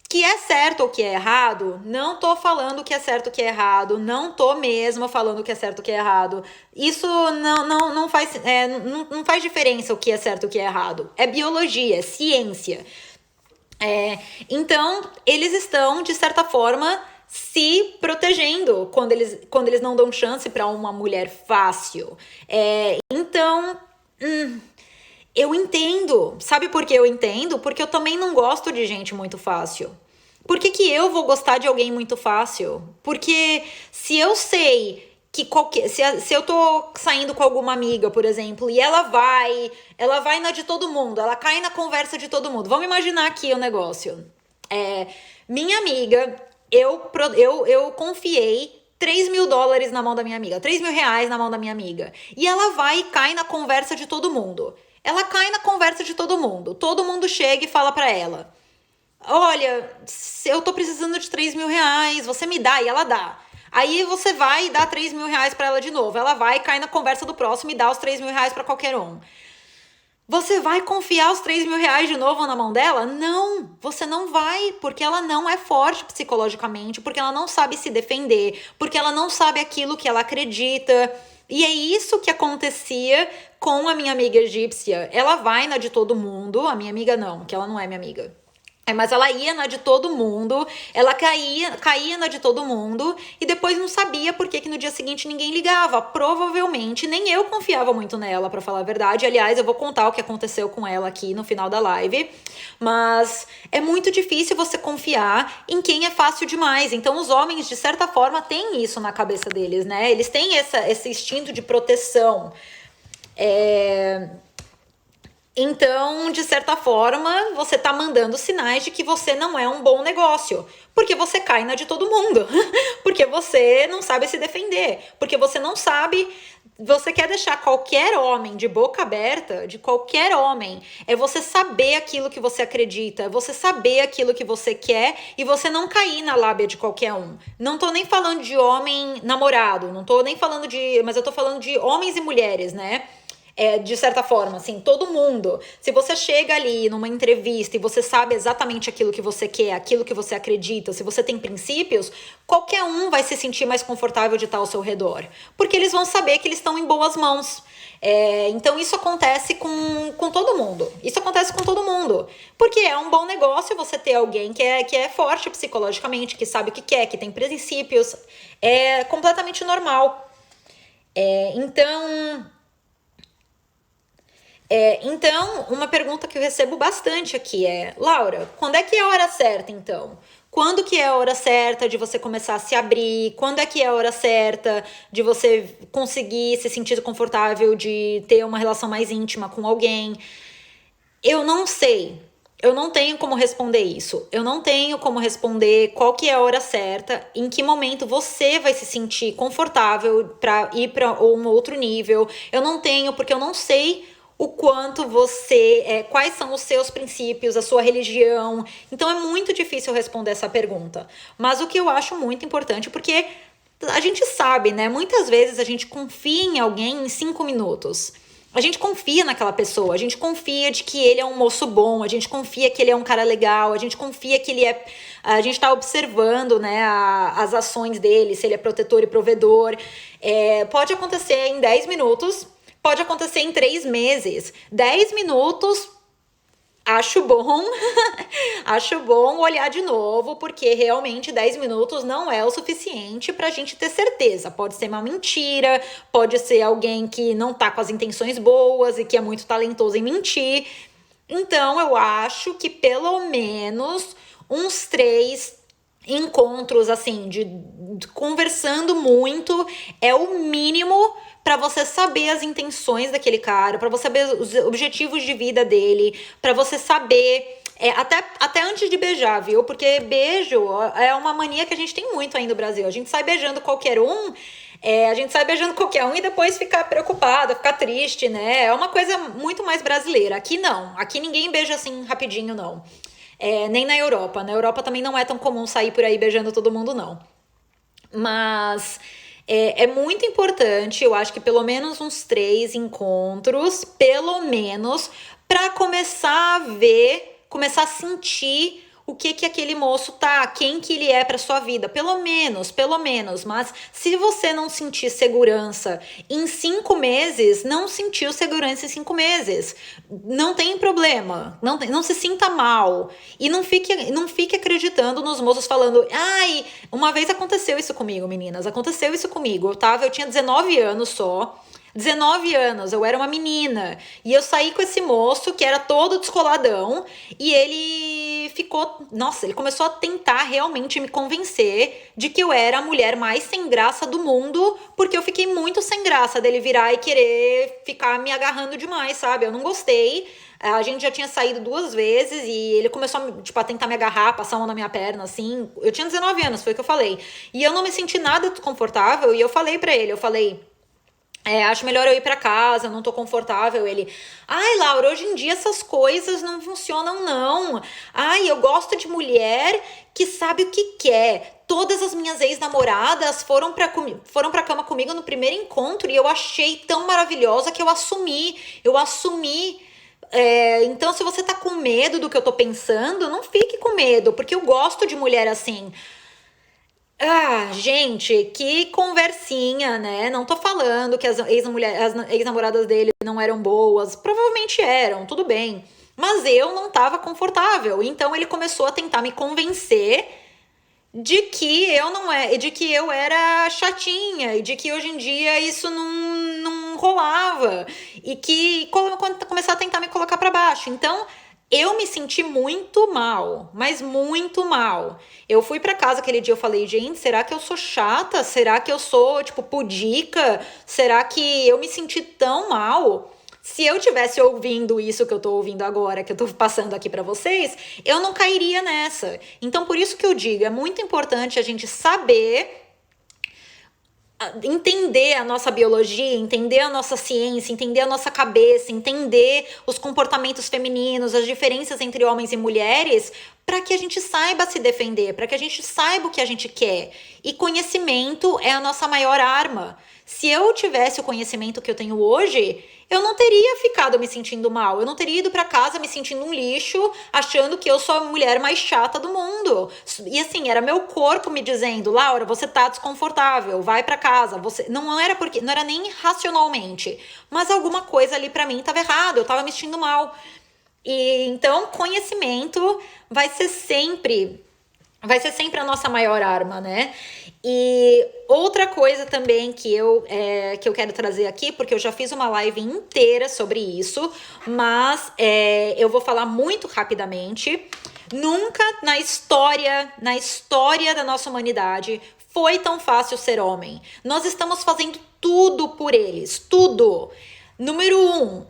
Que é certo ou que é errado, não tô falando que é certo ou que é errado, não tô mesmo falando que é certo ou que é errado. Isso não faz diferença o que é certo ou o que é errado. É biologia, é ciência. Então, eles estão, de certa forma, se protegendo quando eles não dão chance para uma mulher fácil. Então, eu entendo. Sabe por que eu entendo? Porque eu também não gosto de gente muito fácil. Por que eu vou gostar de alguém muito fácil? Porque se eu sei que se eu tô saindo com alguma amiga, por exemplo, e ela vai na de todo mundo, ela cai na conversa de todo mundo. Vamos imaginar aqui o negócio. Minha amiga, eu confiei $3.000 na mão da minha amiga, R$ 3.000 na mão da minha amiga. E ela vai e cai na conversa de todo mundo. Ela cai na conversa de todo mundo. Todo mundo chega e fala pra ela: Olha, eu tô precisando de R$ 3.000, você me dá? E ela dá. Aí você vai e dá R$ 3.000 pra ela de novo. Ela vai e cai na conversa do próximo e dá os R$ 3.000 pra qualquer um. Você vai confiar os R$ 3.000 de novo na mão dela? Não, você não vai, porque ela não é forte psicologicamente, porque ela não sabe se defender, porque ela não sabe aquilo que ela acredita. E é isso que acontecia com a minha amiga egípcia. Ela vai na de todo mundo, a minha amiga não, que ela não é minha amiga. Mas ela ia na de todo mundo, ela caía na de todo mundo e depois não sabia por que no dia seguinte ninguém ligava. Provavelmente nem eu confiava muito nela, pra falar a verdade. Aliás, eu vou contar o que aconteceu com ela aqui no final da live. Mas é muito difícil você confiar em quem é fácil demais. Então os homens, de certa forma, têm isso na cabeça deles, né? Eles têm esse instinto de proteção. Então, de certa forma, você tá mandando sinais de que você não é um bom negócio. Porque você cai na de todo mundo. Porque você não sabe se defender. Porque você não sabe... Você quer deixar qualquer homem de boca aberta, de qualquer homem, é você saber aquilo que você acredita, é você saber aquilo que você quer e você não cair na lábia de qualquer um. Não tô nem falando de homem namorado, não tô nem falando de... Mas eu tô falando de homens e mulheres, né? De certa forma, assim, todo mundo. Se você chega ali numa entrevista e você sabe exatamente aquilo que você quer, aquilo que você acredita, se você tem princípios, qualquer um vai se sentir mais confortável de estar ao seu redor. Porque eles vão saber que eles estão em boas mãos. Então isso acontece com todo mundo. Isso acontece com todo mundo. Porque é um bom negócio você ter alguém que é forte psicologicamente, que sabe o que quer, que tem princípios. É completamente normal. Então... Então, uma pergunta que eu recebo bastante aqui é: Laura, quando é que é a hora certa, então? Quando que é a hora certa de você começar a se abrir? Quando é que é a hora certa de você conseguir se sentir confortável de ter uma relação mais íntima com alguém? Eu não sei. Eu não tenho como responder isso. Eu não tenho como responder qual que é a hora certa, em que momento você vai se sentir confortável para ir para um outro nível. Eu não tenho, porque eu não sei o quanto quais são os seus princípios, a sua religião. Então é muito difícil responder essa pergunta. Mas o que eu acho muito importante, porque a gente sabe, né? Muitas vezes a gente confia em alguém em 5 minutos. A gente confia naquela pessoa, a gente confia de que ele é um moço bom, a gente confia que ele é um cara legal, a gente confia que ele é. A gente tá observando, né, as ações dele, se ele é protetor e provedor. Pode acontecer em 10 minutos, pode acontecer em 3 meses. 10 minutos. Acho bom, acho bom olhar de novo, porque realmente 10 minutos não é o suficiente pra gente ter certeza. Pode ser uma mentira, pode ser alguém que não tá com as intenções boas e que é muito talentoso em mentir. Então, eu acho que pelo menos uns 3 encontros, assim, de conversando muito, é o mínimo para você saber as intenções daquele cara, para você saber os objetivos de vida dele, para você saber até antes de beijar, viu? Porque beijo é uma mania que a gente tem muito aí no Brasil. A gente sai beijando qualquer um. A gente sai beijando qualquer um e depois fica preocupada, fica triste, né? É uma coisa muito mais brasileira. Aqui não. Aqui ninguém beija assim rapidinho, não. Nem na Europa. Na Europa também não é tão comum sair por aí beijando todo mundo, não. Mas é muito importante, eu acho que pelo menos uns 3 encontros, pelo menos, para começar a ver, começar a sentir o que aquele moço tá, quem que ele é para sua vida, pelo menos, mas se você não sentir segurança em 5 meses, não sentiu segurança em 5 meses, não tem problema, não se sinta mal e não fique acreditando nos moços falando, ai, uma vez aconteceu isso comigo, meninas, aconteceu isso comigo, eu tinha 19 anos só, 19 anos, eu era uma menina. E eu saí com esse moço que era todo descoladão. E ele ficou. Nossa, ele começou a tentar realmente me convencer de que eu era a mulher mais sem graça do mundo. Porque eu fiquei muito sem graça dele virar e querer ficar me agarrando demais, sabe? Eu não gostei. A gente já tinha saído 2 vezes e ele começou a tentar me agarrar, passar a mão na minha perna, assim. Eu tinha 19 anos, foi o que eu falei. E eu não me senti nada confortável. E eu falei pra ele, acho melhor eu ir pra casa, eu não tô confortável. Ele, ai, Laura, hoje em dia essas coisas não funcionam, não. Ai, eu gosto de mulher que sabe o que quer. Todas as minhas ex-namoradas foram pra cama comigo no primeiro encontro e eu achei tão maravilhosa que eu assumi. Então, se você tá com medo do que eu tô pensando, não fique com medo, porque eu gosto de mulher assim. Ah, gente, que conversinha, né? Não tô falando que as ex-namoradas dele não eram boas. Provavelmente eram, tudo bem. Mas eu não tava confortável. Então ele começou a tentar me convencer de que eu não é, de que eu era chatinha e de que hoje em dia isso não rolava e que começar a tentar me colocar pra baixo. Então, eu me senti muito mal, mas muito mal. Eu fui pra casa aquele dia, eu falei, gente, será que eu sou chata? Será que eu sou, tipo, pudica? Será que eu me senti tão mal? Se eu tivesse ouvindo isso que eu tô ouvindo agora, que eu tô passando aqui pra vocês, eu não cairia nessa. Então, por isso que eu digo, é muito importante a gente saber entender a nossa biologia, entender a nossa ciência, entender a nossa cabeça, entender os comportamentos femininos, as diferenças entre homens e mulheres, para que a gente saiba se defender, para que a gente saiba o que a gente quer. E conhecimento é a nossa maior arma. Se eu tivesse o conhecimento que eu tenho hoje, eu não teria ficado me sentindo mal, eu não teria ido pra casa me sentindo um lixo, achando que eu sou a mulher mais chata do mundo. E assim, era meu corpo me dizendo, Laura, você tá desconfortável, vai pra casa. Você não era nem racionalmente, mas alguma coisa ali pra mim tava errado, eu tava me sentindo mal. E então, conhecimento vai ser sempre vai ser sempre a nossa maior arma, né? E outra coisa também que eu quero trazer aqui, porque eu já fiz uma live inteira sobre isso, mas eu vou falar muito rapidamente. Nunca na história da nossa humanidade foi tão fácil ser homem. Nós estamos fazendo tudo por eles, tudo. Número 1,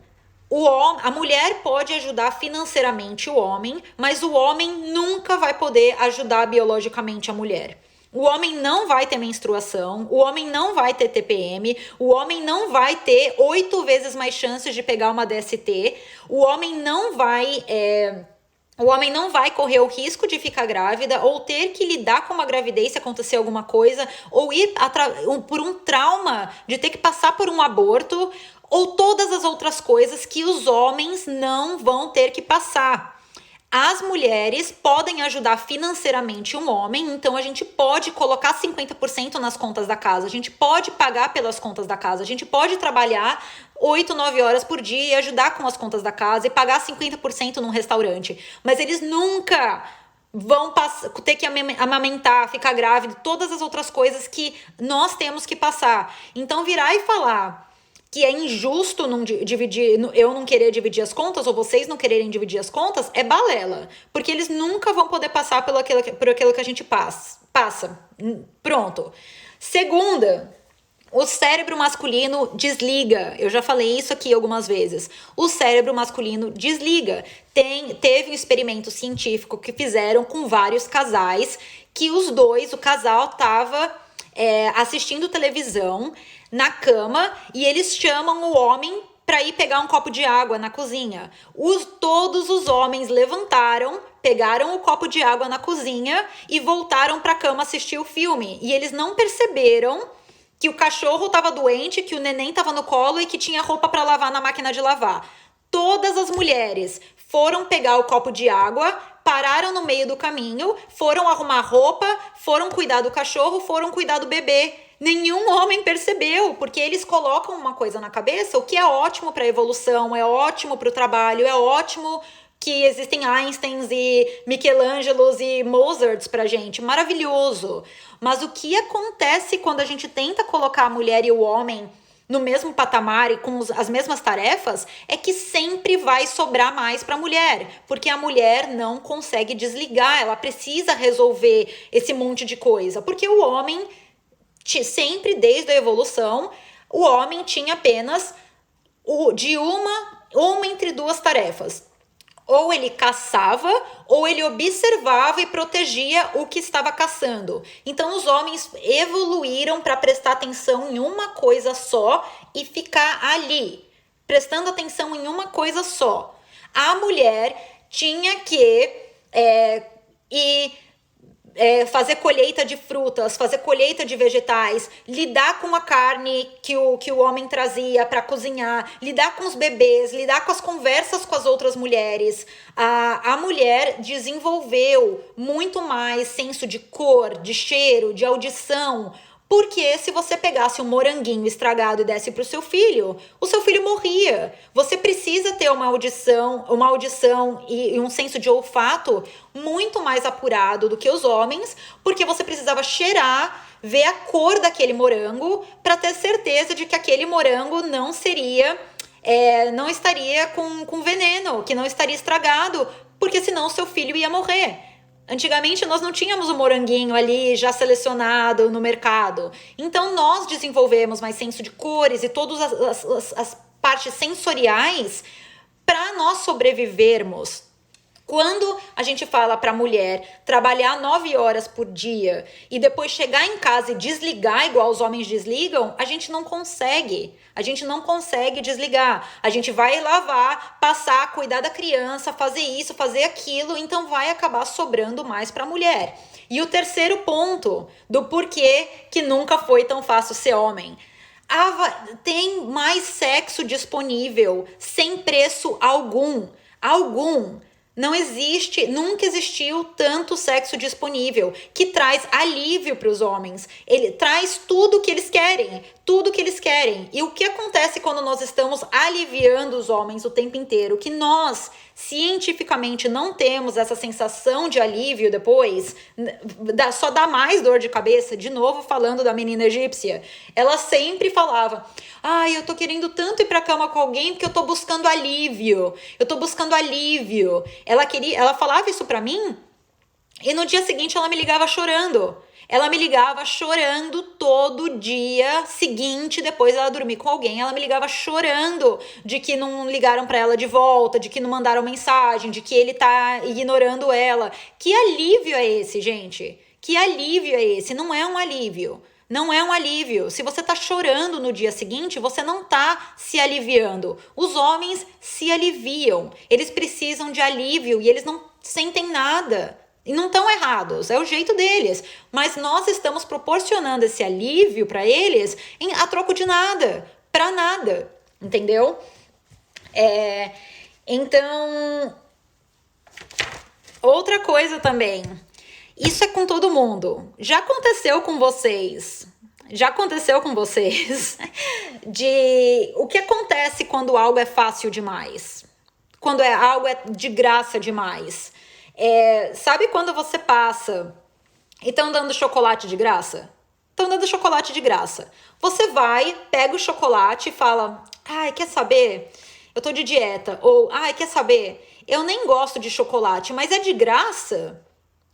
a mulher pode ajudar financeiramente o homem, mas o homem nunca vai poder ajudar biologicamente a mulher. O homem não vai ter menstruação, o homem não vai ter TPM, o homem não vai ter 8 vezes mais chances de pegar uma DST, o homem não vai correr o risco de ficar grávida ou ter que lidar com uma gravidez se acontecer alguma coisa, ou ir por um trauma de ter que passar por um aborto, ou todas as outras coisas que os homens não vão ter que passar. As mulheres podem ajudar financeiramente um homem, então a gente pode colocar 50% nas contas da casa, a gente pode pagar pelas contas da casa, a gente pode trabalhar 8, 9 horas por dia e ajudar com as contas da casa e pagar 50% num restaurante. Mas eles nunca vão ter que amamentar, ficar grávida, todas as outras coisas que nós temos que passar. Então virar e falar que é injusto eu não querer dividir as contas, ou vocês não quererem dividir as contas, é balela. Porque eles nunca vão poder passar por aquilo que a gente passa. Pronto. Segunda, o cérebro masculino desliga. Eu já falei isso aqui algumas vezes. O cérebro masculino desliga. Teve um experimento científico que fizeram com vários casais, que o casal estava assistindo televisão na cama e eles chamam o homem para ir pegar um copo de água na cozinha. Todos os homens levantaram, pegaram o copo de água na cozinha e voltaram para a cama assistir o filme. E eles não perceberam que o cachorro estava doente, que o neném estava no colo e que tinha roupa para lavar na máquina de lavar. Todas as mulheres foram pegar o copo de água, pararam no meio do caminho, foram arrumar roupa, foram cuidar do cachorro, foram cuidar do bebê. Nenhum homem percebeu, porque eles colocam uma coisa na cabeça, o que é ótimo para a evolução, é ótimo para o trabalho, é ótimo que existem Einsteins e Michelangelos e Mozarts pra gente, maravilhoso. Mas o que acontece quando a gente tenta colocar a mulher e o homem no mesmo patamar e com as mesmas tarefas, é que sempre vai sobrar mais para a mulher, porque a mulher não consegue desligar, ela precisa resolver esse monte de coisa, porque o homem, sempre desde a evolução, o homem tinha apenas uma entre duas tarefas. Ou ele caçava, ou ele observava e protegia o que estava caçando. Então os homens evoluíram para prestar atenção em uma coisa só e ficar ali, prestando atenção em uma coisa só. A mulher tinha que fazer colheita de frutas, fazer colheita de vegetais, lidar com a carne que o homem trazia para cozinhar, lidar com os bebês, lidar com as conversas com as outras mulheres. A mulher desenvolveu muito mais senso de cor, de cheiro, de audição, porque se você pegasse um moranguinho estragado e desse para o seu filho morria. Você precisa ter uma audição e um senso de olfato muito mais apurado do que os homens, porque você precisava cheirar, ver a cor daquele morango para ter certeza de que aquele morango não estaria com veneno, que não estaria estragado, porque senão o seu filho ia morrer. Antigamente nós não tínhamos o moranguinho ali já selecionado no mercado. Então nós desenvolvemos mais senso de cores e todas as partes sensoriais para nós sobrevivermos. Quando a gente fala para a mulher trabalhar 9 horas por dia e depois chegar em casa e desligar igual os homens desligam, a gente não consegue. A gente não consegue desligar. A gente vai lavar, passar, cuidar da criança, fazer isso, fazer aquilo, então vai acabar sobrando mais para a mulher. E o terceiro ponto do porquê que nunca foi tão fácil ser homem. Tem mais sexo disponível sem preço algum. Não existe, nunca existiu tanto sexo disponível que traz alívio para os homens. Ele traz tudo que eles querem, tudo que eles querem. E o que acontece quando nós estamos aliviando os homens o tempo inteiro? Que nós, cientificamente, não temos essa sensação de alívio depois, só dá mais dor de cabeça. De novo, falando da menina egípcia, ela sempre falava: ai, eu tô querendo tanto ir pra cama com alguém porque eu tô buscando alívio. Eu tô buscando alívio. Ela falava isso pra mim e no dia seguinte ela me ligava chorando. Ela me ligava chorando todo dia seguinte, depois ela dormir com alguém. Ela me ligava chorando de que não ligaram pra ela de volta, de que não mandaram mensagem, de que ele tá ignorando ela. Que alívio é esse, gente? Que alívio é esse? Não é um alívio. Não é um alívio. Se você tá chorando no dia seguinte, você não tá se aliviando. Os homens se aliviam. Eles precisam de alívio e eles não sentem nada. E não estão errados, é o jeito deles. Mas nós estamos proporcionando esse alívio para eles a troco de nada, para nada, entendeu? Então, outra coisa também. Isso é com todo mundo. Já aconteceu com vocês? Já aconteceu com vocês de o que acontece quando algo é fácil demais? Quando algo é de graça demais? Sabe quando você passa e estão dando chocolate de graça? Estão dando chocolate de graça. Você vai, pega o chocolate e fala: ai, quer saber? Eu tô de dieta. Ou, ai, quer saber? Eu nem gosto de chocolate, mas é de graça.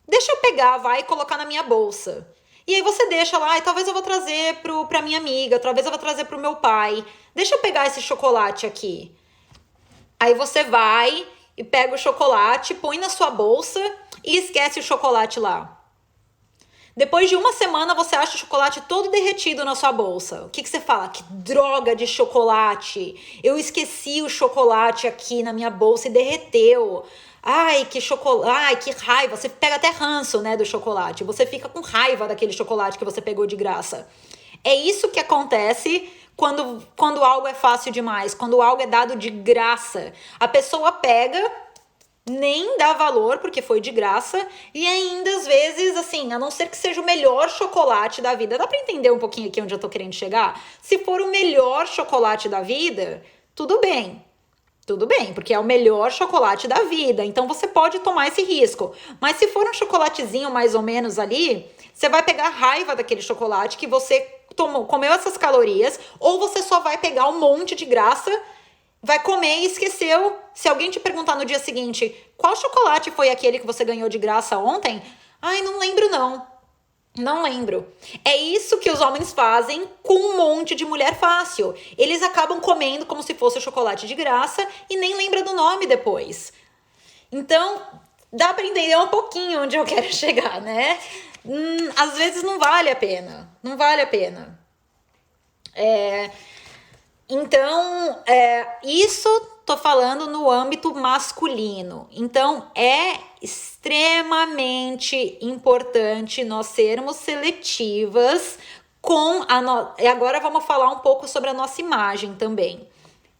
Deixa eu pegar, vai, e colocar na minha bolsa. E aí você deixa lá, e talvez eu vou trazer pra minha amiga, talvez eu vou trazer pro meu pai. Deixa eu pegar esse chocolate aqui. Aí você vai e pega o chocolate, põe na sua bolsa e esquece o chocolate lá. Depois de uma semana você acha o chocolate todo derretido na sua bolsa. O que você fala? Que droga de chocolate! Eu esqueci o chocolate aqui na minha bolsa e derreteu. Ai, que chocolate, ai, que raiva. Você pega até ranço, né, do chocolate. Você fica com raiva daquele chocolate que você pegou de graça. É isso que acontece quando algo é fácil demais, quando algo é dado de graça. A pessoa pega, nem dá valor porque foi de graça e ainda às vezes, assim, a não ser que seja o melhor chocolate da vida. Dá pra entender um pouquinho aqui onde eu tô querendo chegar? Se for o melhor chocolate da vida, tudo bem. Tudo bem, porque é o melhor chocolate da vida, então você pode tomar esse risco. Mas se for um chocolatezinho mais ou menos ali, você vai pegar raiva daquele chocolate que você comeu essas calorias, ou você só vai pegar um monte de graça, vai comer e esqueceu. Se alguém te perguntar no dia seguinte, qual chocolate foi aquele que você ganhou de graça ontem? Ai, não lembro não. Não lembro. É isso que os homens fazem com um monte de mulher fácil. Eles acabam comendo como se fosse chocolate de graça e nem lembra do nome depois. Então, dá pra entender um pouquinho onde eu quero chegar, né? Às vezes não vale a pena. Não vale a pena. Então, isso tô falando no âmbito masculino. Então, é extremamente importante nós sermos seletivas com E agora vamos falar um pouco sobre a nossa imagem também.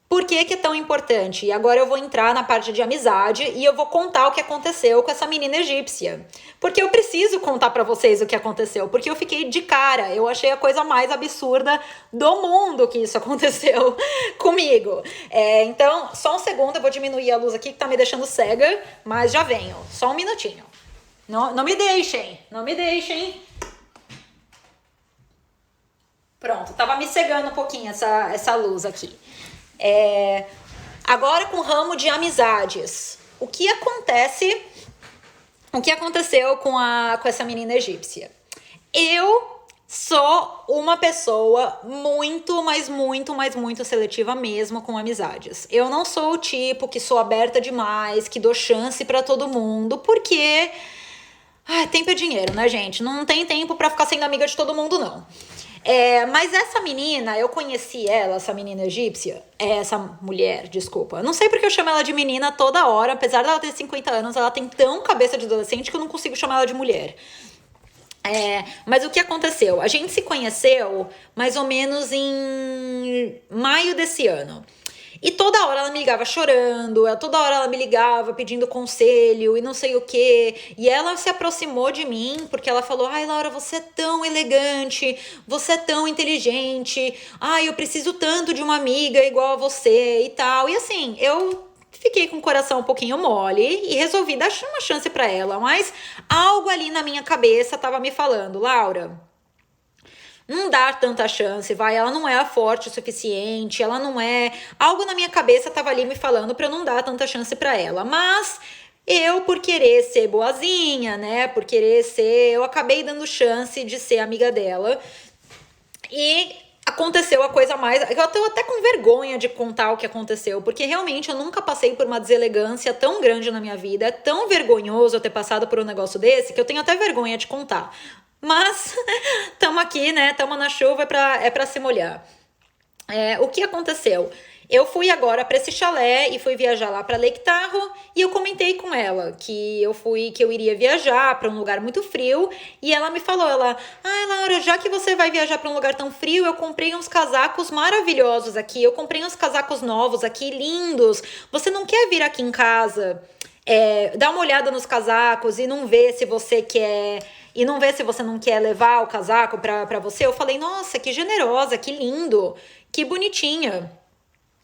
Por que é tão importante? E agora eu vou entrar na parte de amizade e eu vou contar o que aconteceu com essa menina egípcia. Porque eu preciso contar pra vocês o que aconteceu, porque eu fiquei de cara, eu achei a coisa mais absurda do mundo que isso aconteceu comigo. Então, só um segundo, eu vou diminuir a luz aqui que tá me deixando cega, mas já venho, só um minutinho. Não me deixem, não me deixem. Pronto, tava me cegando um pouquinho essa luz aqui. Agora com o ramo de amizades. O que aconteceu com essa menina egípcia? Eu sou uma pessoa muito, mas muito, mas muito seletiva mesmo com amizades. Eu não sou o tipo que sou aberta demais, que dou chance pra todo mundo, porque tempo é dinheiro, né, gente? Não tem tempo pra ficar sendo amiga de todo mundo, não. Mas essa menina, eu conheci ela, essa menina egípcia, essa mulher, desculpa. Não sei porque eu chamo ela de menina toda hora, apesar dela ter 50 anos, ela tem tão cabeça de adolescente que eu não consigo chamar ela de mulher. Mas o que aconteceu? A gente se conheceu mais ou menos em maio desse ano. E toda hora ela me ligava chorando, toda hora ela me ligava pedindo conselho e não sei o quê. E ela se aproximou de mim porque ela falou: ai, Laura, você é tão elegante, você é tão inteligente, ai, eu preciso tanto de uma amiga igual a você e tal. E assim, eu fiquei com o coração um pouquinho mole e resolvi dar uma chance pra ela. Mas algo ali na minha cabeça tava me falando: Laura, não dar tanta chance, vai, ela não é forte o suficiente, ela não é... Algo na minha cabeça tava ali me falando pra eu não dar tanta chance pra ela, mas eu, por querer ser boazinha, né, por querer ser... Eu acabei dando chance de ser amiga dela e aconteceu a coisa mais... Eu tô até com vergonha de contar o que aconteceu, porque realmente eu nunca passei por uma deselegância tão grande na minha vida, é tão vergonhoso eu ter passado por um negócio desse que eu tenho até vergonha de contar. Mas estamos aqui, né? Estamos na chuva, é pra se molhar. O que aconteceu? Eu fui agora para esse chalé e fui viajar lá para Lake Tahoe e eu comentei com ela que eu iria viajar para um lugar muito frio e ela me falou, ai, Laura, já que você vai viajar para um lugar tão frio, eu comprei uns casacos maravilhosos aqui, eu comprei uns casacos novos aqui, lindos. Você não quer vir aqui em casa? Dar uma olhada nos casacos e não ver se você quer... E não ver se você não quer levar o casaco pra você. Eu falei, nossa, que generosa, que lindo, que bonitinha.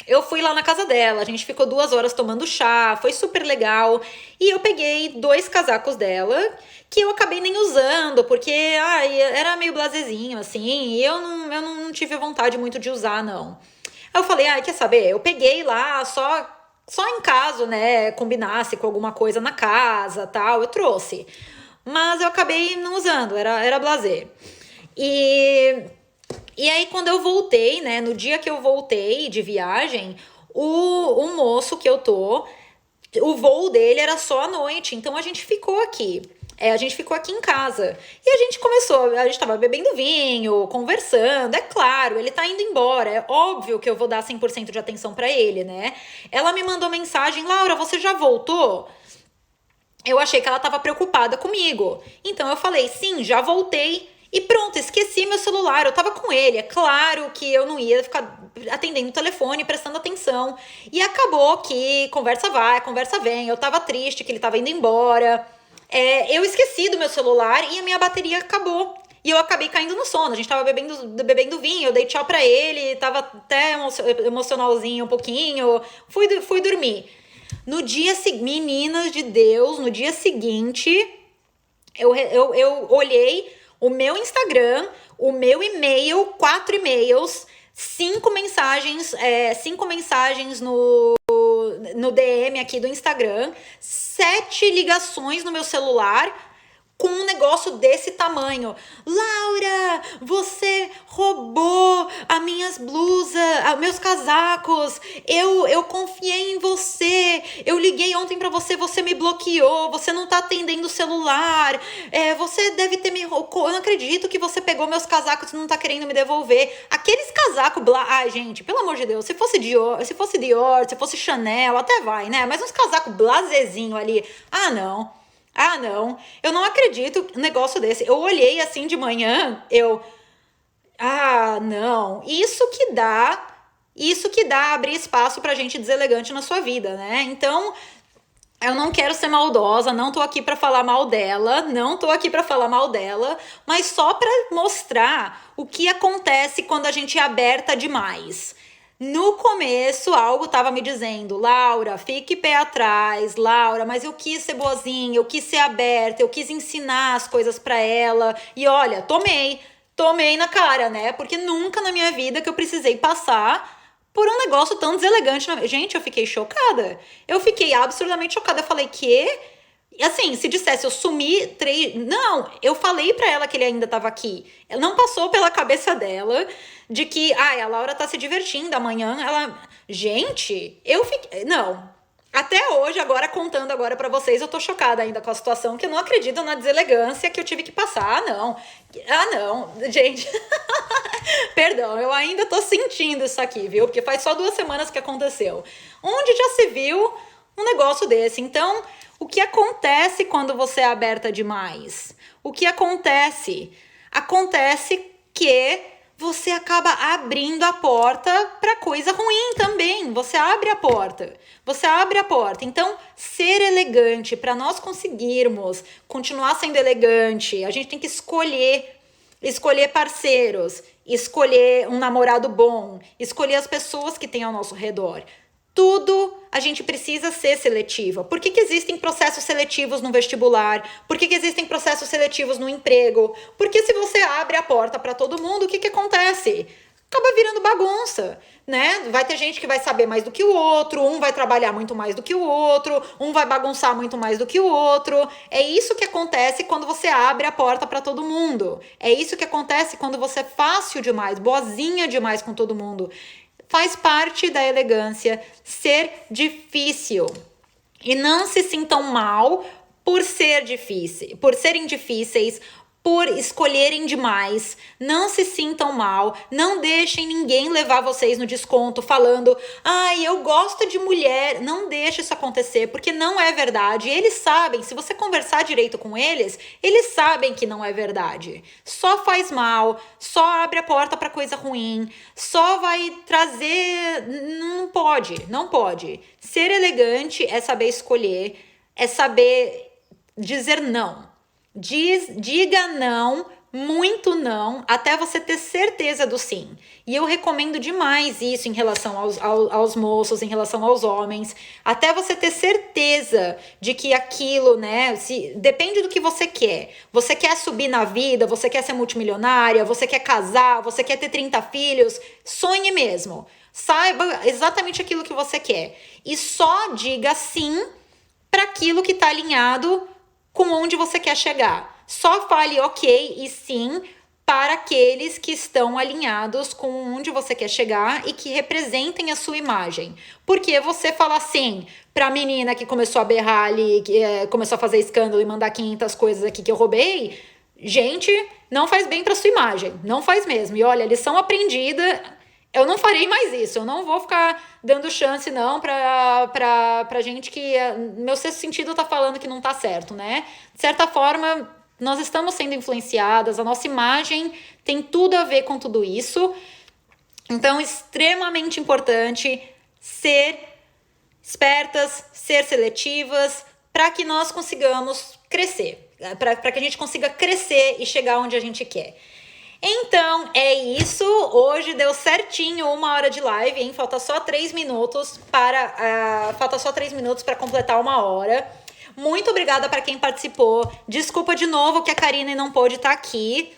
Eu fui lá na casa dela, a gente ficou 2 horas tomando chá, foi super legal. E eu peguei 2 casacos dela, que eu acabei nem usando, porque era meio blazezinho, assim, e eu não tive vontade muito de usar, não. Aí eu falei, quer saber? Eu peguei lá, só em caso, né, combinasse com alguma coisa na casa, tal, eu trouxe. Mas eu acabei não usando, era blazer. E aí, quando eu voltei, né, no dia que eu voltei de viagem, o moço que eu tô, o voo dele era só à noite, então a gente ficou aqui. A gente ficou aqui em casa. E a gente tava bebendo vinho, conversando, é claro, ele tá indo embora, é óbvio que eu vou dar 100% de atenção pra ele, né? Ela me mandou mensagem, Laura, você já voltou? Eu achei que ela tava preocupada comigo. Então eu falei, sim, já voltei. E pronto, esqueci meu celular, eu tava com ele. É claro que eu não ia ficar atendendo o telefone, prestando atenção. E acabou que conversa vai, conversa vem. Eu tava triste que ele tava indo embora. Eu esqueci do meu celular e a minha bateria acabou. E eu acabei caindo no sono. A gente tava bebendo vinho, eu dei tchau pra ele, tava até emocionalzinho um pouquinho. Fui dormir. No dia seguinte, meninas de Deus, no dia seguinte, eu olhei o meu Instagram, o meu e-mail, 4 e-mails, 5 mensagens no DM aqui do Instagram, 7 ligações no meu celular, com um negócio desse tamanho. Laura, você roubou as minhas blusas, meus casacos. Eu confiei em você. Eu liguei ontem pra você, você me bloqueou. Você não tá atendendo o celular. Você deve ter me roubado. Eu não acredito que você pegou meus casacos e não tá querendo me devolver. Aqueles casacos... Ai, gente, pelo amor de Deus. Se fosse Dior, se fosse Chanel, até vai, né? Mas uns casacos blazezinho ali. Não, eu não acredito um negócio desse. Eu olhei assim de manhã, não. Isso que dá abrir espaço pra gente deselegante na sua vida, né? Então, eu não quero ser maldosa, não tô aqui pra falar mal dela, mas só pra mostrar o que acontece quando a gente é aberta demais. No começo, algo tava me dizendo, Laura, fique pé atrás, Laura, mas eu quis ser boazinha, eu quis ser aberta, eu quis ensinar as coisas pra ela. E olha, tomei na cara, né? Porque nunca na minha vida que eu precisei passar por um negócio tão deselegante. Gente, eu fiquei chocada. Eu fiquei absurdamente chocada. Eu falei, quê? E assim, se dissesse, eu sumi 3... Não, eu falei pra ela que ele ainda tava aqui. Não passou pela cabeça dela de que, a Laura tá se divertindo amanhã. Ela... Gente, eu fiquei... Não. Até hoje, agora contando agora pra vocês, eu tô chocada ainda com a situação, que eu não acredito na deselegância que eu tive que passar. Não. Gente. Perdão, eu ainda tô sentindo isso aqui, viu? Porque faz só 2 semanas que aconteceu. Onde já se viu um negócio desse? Então... O que acontece quando você é aberta demais? O que acontece? Acontece que você acaba abrindo a porta para coisa ruim também. Você abre a porta. Você abre a porta. Então, ser elegante, para nós conseguirmos continuar sendo elegante, a gente tem que escolher parceiros, escolher um namorado bom, escolher as pessoas que tem ao nosso redor. Tudo a gente precisa ser seletiva. Por que existem processos seletivos no vestibular? Por que existem processos seletivos no emprego? Porque se você abre a porta para todo mundo, o que acontece? Acaba virando bagunça, né? Vai ter gente que vai saber mais do que o outro, um vai trabalhar muito mais do que o outro, um vai bagunçar muito mais do que o outro. É isso que acontece quando você abre a porta para todo mundo. É isso que acontece quando você é fácil demais, boazinha demais com todo mundo. Faz parte da elegância ser difícil. E não se sintam mal por ser difícil, por serem difíceis, por escolherem demais. Não se sintam mal, não deixem ninguém levar vocês no desconto falando: ai, eu gosto de mulher. Não deixe isso acontecer, porque não é verdade. Eles sabem, se você conversar direito com eles, eles sabem que não é verdade. Só faz mal, só abre a porta para coisa ruim, só vai trazer... Não pode. Ser elegante é saber escolher, é saber dizer não. Diga não, muito não, até você ter certeza do sim. E eu recomendo demais isso em relação aos moços, em relação aos homens, até você ter certeza de que aquilo, né, depende do que você quer. Você quer subir na vida, você quer ser multimilionária, você quer casar, você quer ter 30 filhos, sonhe mesmo. Saiba exatamente aquilo que você quer. E só diga sim para aquilo que está alinhado com onde você quer chegar. Só fale ok e sim para aqueles que estão alinhados com onde você quer chegar e que representem a sua imagem. Porque você falar sim para a menina que começou a berrar ali, que começou a fazer escândalo e mandar 500 coisas aqui que eu roubei, gente, não faz bem para sua imagem. Não faz mesmo. E olha, lição aprendida... Eu não farei mais isso, eu não vou ficar dando chance não pra gente que meu sexto sentido tá falando que não tá certo, né? De certa forma, nós estamos sendo influenciadas, a nossa imagem tem tudo a ver com tudo isso. Então, extremamente importante ser espertas, ser seletivas, para que nós consigamos crescer, para que a gente consiga crescer e chegar onde a gente quer. Então, é isso. Hoje deu certinho 1 hora de live, hein? Falta só 3 minutos para completar 1 hora. Muito obrigada para quem participou. Desculpa de novo que a Karine não pôde estar aqui.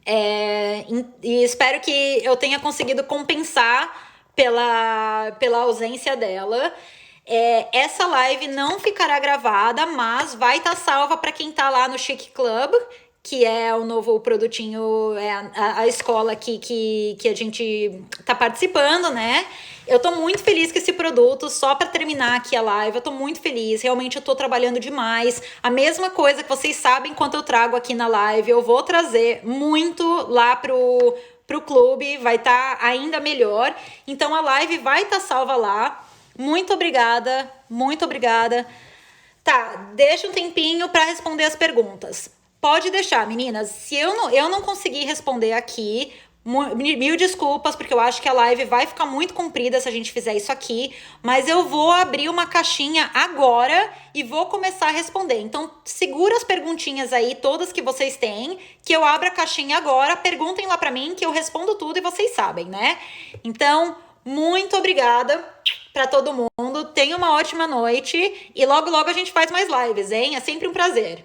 E espero que eu tenha conseguido compensar pela ausência dela. Essa live não ficará gravada, mas vai estar salva para quem tá lá no Chic Club, que é o novo produtinho, a escola aqui que a gente tá participando, né? Eu tô muito feliz com esse produto, só para terminar aqui a live, eu tô muito feliz, realmente eu tô trabalhando demais. A mesma coisa que vocês sabem quanto eu trago aqui na live, eu vou trazer muito lá pro clube, vai estar ainda melhor. Então a live vai estar salva lá. Muito obrigada, muito obrigada. Tá, deixa um tempinho para responder as perguntas. Pode deixar, meninas. Se eu não conseguir responder aqui, mil desculpas, porque eu acho que a live vai ficar muito comprida se a gente fizer isso aqui, mas eu vou abrir uma caixinha agora e vou começar a responder. Então, segura as perguntinhas aí, todas que vocês têm, que eu abro a caixinha agora, perguntem lá pra mim, que eu respondo tudo e vocês sabem, né? Então, muito obrigada pra todo mundo, tenha uma ótima noite e logo logo a gente faz mais lives, hein? É sempre um prazer.